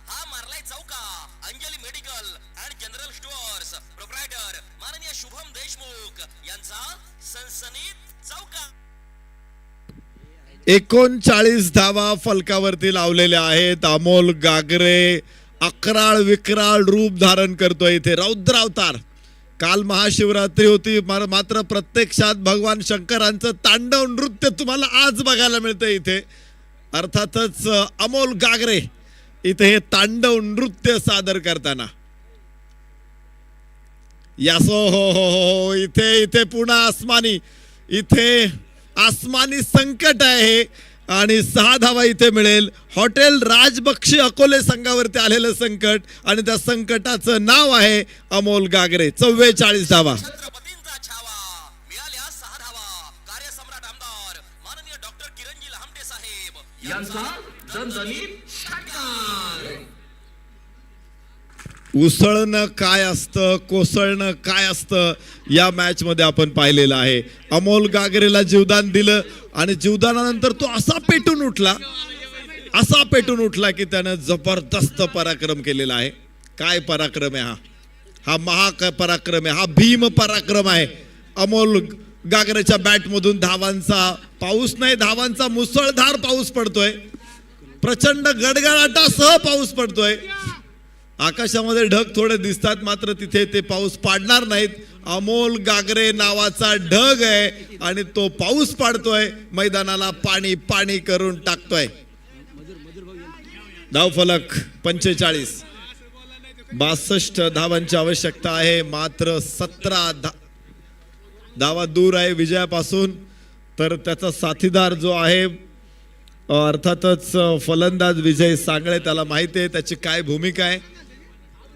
हा मारलाय चौका. Anjali medical and general stores proprietor माननीय शुभम देशमुख यांचा सनसनीत चौका. 39 धावा फलकावरती लावलेल्या आहेत. अमोल गागरे अकराळ विक्राळ रूप धारण करतोय इथे. रौद्र अवतार. काल महाशिवरात्री होती, मात्र प्रत्यक्षात भगवान शंकरांचं तांडव नृत्य तुम्हाला आज बघायला मिळतं इथे. अर्थातच अमोल गागरे इथे हे तांडव नृत्य सादर करताना. यासो हो, इथे पुन्हा आसमानी, इथे आसमानी संकट आहे आणि 6 धावा इथे मिळेल. हॉटेल राजबक्षी अकोले संघावरती आलेलं संकट आणि त्या संकटाचं नाव आहे अमोल गागरे. 44 धावा. छत्रपतींचा छावा, मिळाल्या 6 धावा. कार्यसम्राट आमदार माननीय डॉक्टर किरणजी लहामटे साहेब यांचा दणदणीत षटकार. उसळणं काय असतं, कोसळणं काय असतं, या मॅच मध्ये आपण पाहिलेलं आहे. अमोल गागरेला जीवदान दिलं आणि जीवदानानंतर तो असा पेटून उठला की त्यानं जबरदस्त पराक्रम केलेला आहे. काय पराक्रम आहे हा महा पराक्रम आहे, हा भीम पराक्रम आहे. अमोल गागरेच्या बॅट मधून धावांचा पाऊस नाही, धावांचा मुसळधार पाऊस पडतोय. प्रचंड गडगडाटासह पाऊस पडतोय. आकाशामध्ये ढग थोडे दिसतात, मात्र तिथे ते पाऊस पाडणार नाहीत. अमोल गागरे नावाचा ढग आहे आणि तो पाऊस पाडतोय, मैदानाला पाणी पाणी करून टाकतोय. धावफलक 45. 62 धावांची आवश्यकता आहे, मात्र 17 धावा दूर आहे विजयापासून. तर त्याचा साथीदार जो आहे अर्थातच फलंदाज विजय सांगळे, त्याला माहिती आहे त्याची काय भूमिका आहे.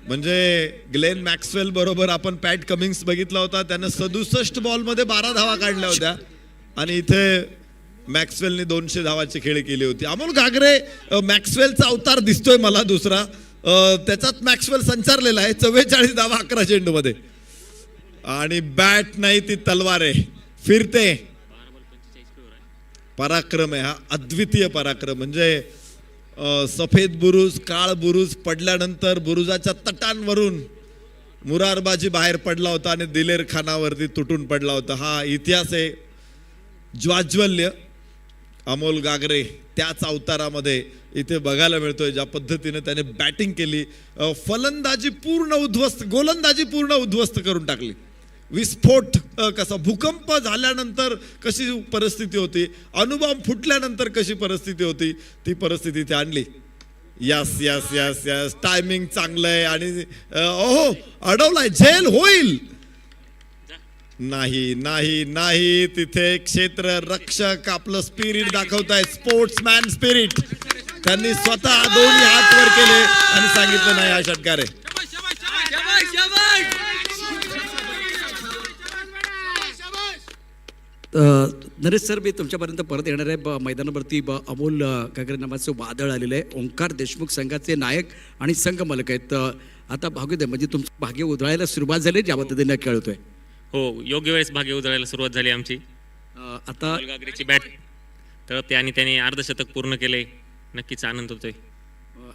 म्हणजे ग्लेन मॅक्सवेल बरोबर आपण पॅट कमिन्स बघितला होता, त्यानं 67 बॉलमध्ये 12 धावा काढल्या होत्या आणि इथे मॅक्सवेलने 200 धावाची खेळी केली होती. अमोल घागरे मॅक्सवेलचा अवतार दिसतोय मला दुसरा. त्याच्यात मॅक्सवेल संचारलेला आहे. 44 धावा 11 चेंडूमध्ये आणि बॅट नाही ती तलवार आहे, फिरते. पराक्रम आहे हा, अद्वितीय पराक्रम. म्हणजे सफेद बुरुज काळ बुरुज पडल्यानंतर बुरुजाच्या तटांवरून मुरारबाजी बाहेर पडला होता आणि दिलेर खानावरती तुटून पडला होता. हा इतिहास आहे. ज्वाज्वल्य अमोल गागरे त्याच अवतारामध्ये इथे बघायला मिळतोय. ज्या पद्धतीने त्याने बॅटिंग केली, फलंदाजी पूर्ण उद्ध्वस्त, गोलंदाजी पूर्ण उद्ध्वस्त करून टाकली. विस्फोट कसा, भूकंप झाल्यानंतर कशी परिस्थिती होती, अणुबॉम्ब फुटल्यानंतर कशी परिस्थिती होती, ती परिस्थिती इथे आणली. Yes yes yes yes, timing चांगलं आहे आणि ओहो अडवलाय, झेल होईल. नाही नाही नाही, तिथे क्षेत्र रक्षक आपलं स्पिरिट दाखवताय, स्पोर्ट्समॅन स्पिरिट. त्यांनी स्वतः दोन्ही हात वर केले आणि सांगितलं नाही हा षटकार आहे. नरेश सर, मी तुमच्यापर्यंत परत येणार आहे. मैदानावरती अमोल गागरे नावाचं वादळ आलेलं आहे. ओंकार देशमुख संघाचे नायक आणि संघ मालक आहेत. आता भाग्योदय म्हणजे तुमचं भाग्य उधळायला सुरुवात झाली ज्या पद्धतीने खेळतोय. हो, योग्य वेळेस भाग्य उधळायला सुरुवात झाली आमची. आता गागरेची बॅट तळपते आणि त्याने अर्धशतक पूर्ण केले. नक्कीच आनंद होतोय.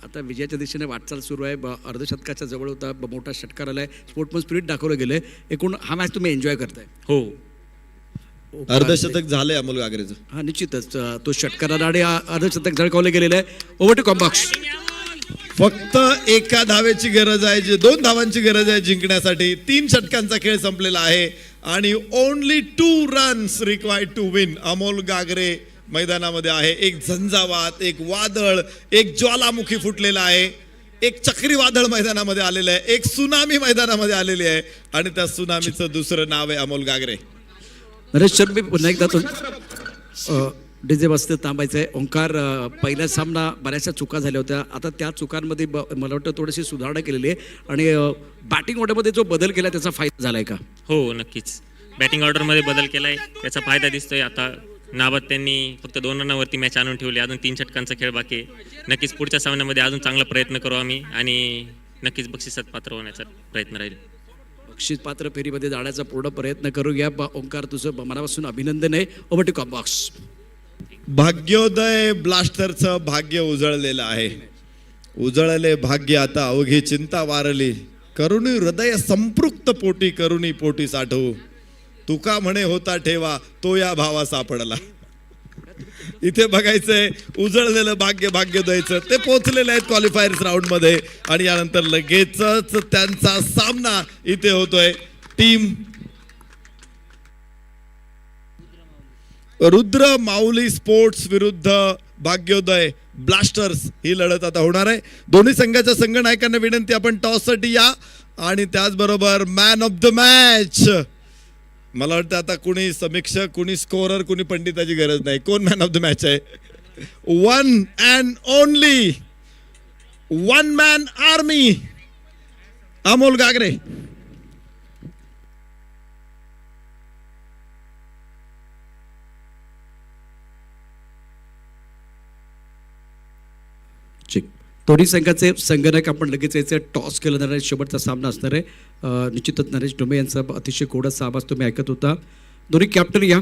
आता विजयाच्या दिशेने वाटचाल सुरू आहे. अर्धशतकाच्या जवळ होता, मोठा षटकार आलाय, स्पोर्ट्समन स्पिरिट दाखवलं गेलंय. एकूण हा मॅच तुम्ही एन्जॉय करताय. हो, अर्धशतक झालंय अमोल गागरेचं. हा निश्चितच तो षटकाराला आणि अर्धशतक झळकावलं गेलेलं आहे. ओव्हर टू कॉम्बॉक्स. फक्त एका धावेची गरज आहे, 2 धावांची गरज आहे जिंकण्यासाठी. 3 षटकांचा खेळ संपलेला आहे आणि only 2 runs required to win. Amol Gagare मैदानामध्ये आहे. एक झंझावात, एक वादळ, एक ज्वालामुखी फुटलेला आहे, एक चक्रीवादळ मैदानामध्ये आलेलं आहे, एक सुनामी मैदानामध्ये आलेली आहे आणि त्या सुनामीचं दुसरं नाव आहे अमोल गागरे. नरेश सर, मी पुन्हा एकदा डीजे वाजते थांबायचं आहे. ओंकार, पहिला सामना बऱ्याचशा चुका झाल्या होत्या. आता त्या चुकांमध्ये मला वाटतं थोडीशी सुधारणा केलेली आहे आणि बॅटिंग ऑर्डरमध्ये जो बदल केला त्याचा फायदा झालाय का? हो नक्कीच. बॅटिंग ऑर्डरमध्ये बदल केलाय, त्याचा फायदा दिसतोय. आता नाबाद त्यांनी फक्त 2 रनावरती मॅच आणून ठेवली. अजून 3 षटकांचा खेळ बाकी आहे. नक्कीच पुढच्या सामन्यामध्ये अजून चांगला प्रयत्न करू आम्ही आणि नक्कीच बक्षिसात पात्र होण्याचा प्रयत्न राहील. बक्षीस पात्र फेरीमध्ये जाण्याचा पूर्ण प्रयत्न करूया. ओंकार, तुझं मनापासून अभिनंदन आहे. Over to combox. भाग्योदय ब्लास्टरचं भाग्य उजळलेलं आहे. उजळले भाग्य आता अवघी चिंता वारली. करुणी हृदय संपृक्त पोटी करुणी पोटी साठवू. तुका म्हणे होता ठेवा तो या भावा सापडला. इथे बघायचंय उजळलेलं भाग्य भाग्योदयचं. ते पोहोचलेले आहेत क्वालिफायर्स राऊंड मध्ये आणि यानंतर लगेचच त्यांचा सामना इथे होतोय. टीम रुद्र माऊली स्पोर्ट्स विरुद्ध भाग्योदय ब्लास्टर्स ही लढत आता होणार आहे. दोन्ही संघाच्या संघनायकांना विनंती, आपण टॉससाठी या आणि त्याचबरोबर मॅन ऑफ द मॅच. मला वाटतं आता कुणी समीक्षक, कुणी स्कोरर, कुणी पंडिताची गरज नाही. कोण मॅन ऑफ द मॅच आहे? 1 and only 1 man army Amol गागरे. दोन्ही संघाचे संघनायक आपण लगेच यायचं. टॉस केलं जाणार आहे, शेवटचा सामना असणार आहे. निश्चितच नरेश डोमे यांचा अतिशय गोडा आवाज तुम्ही ऐकत होता. दोन्ही कॅप्टन या.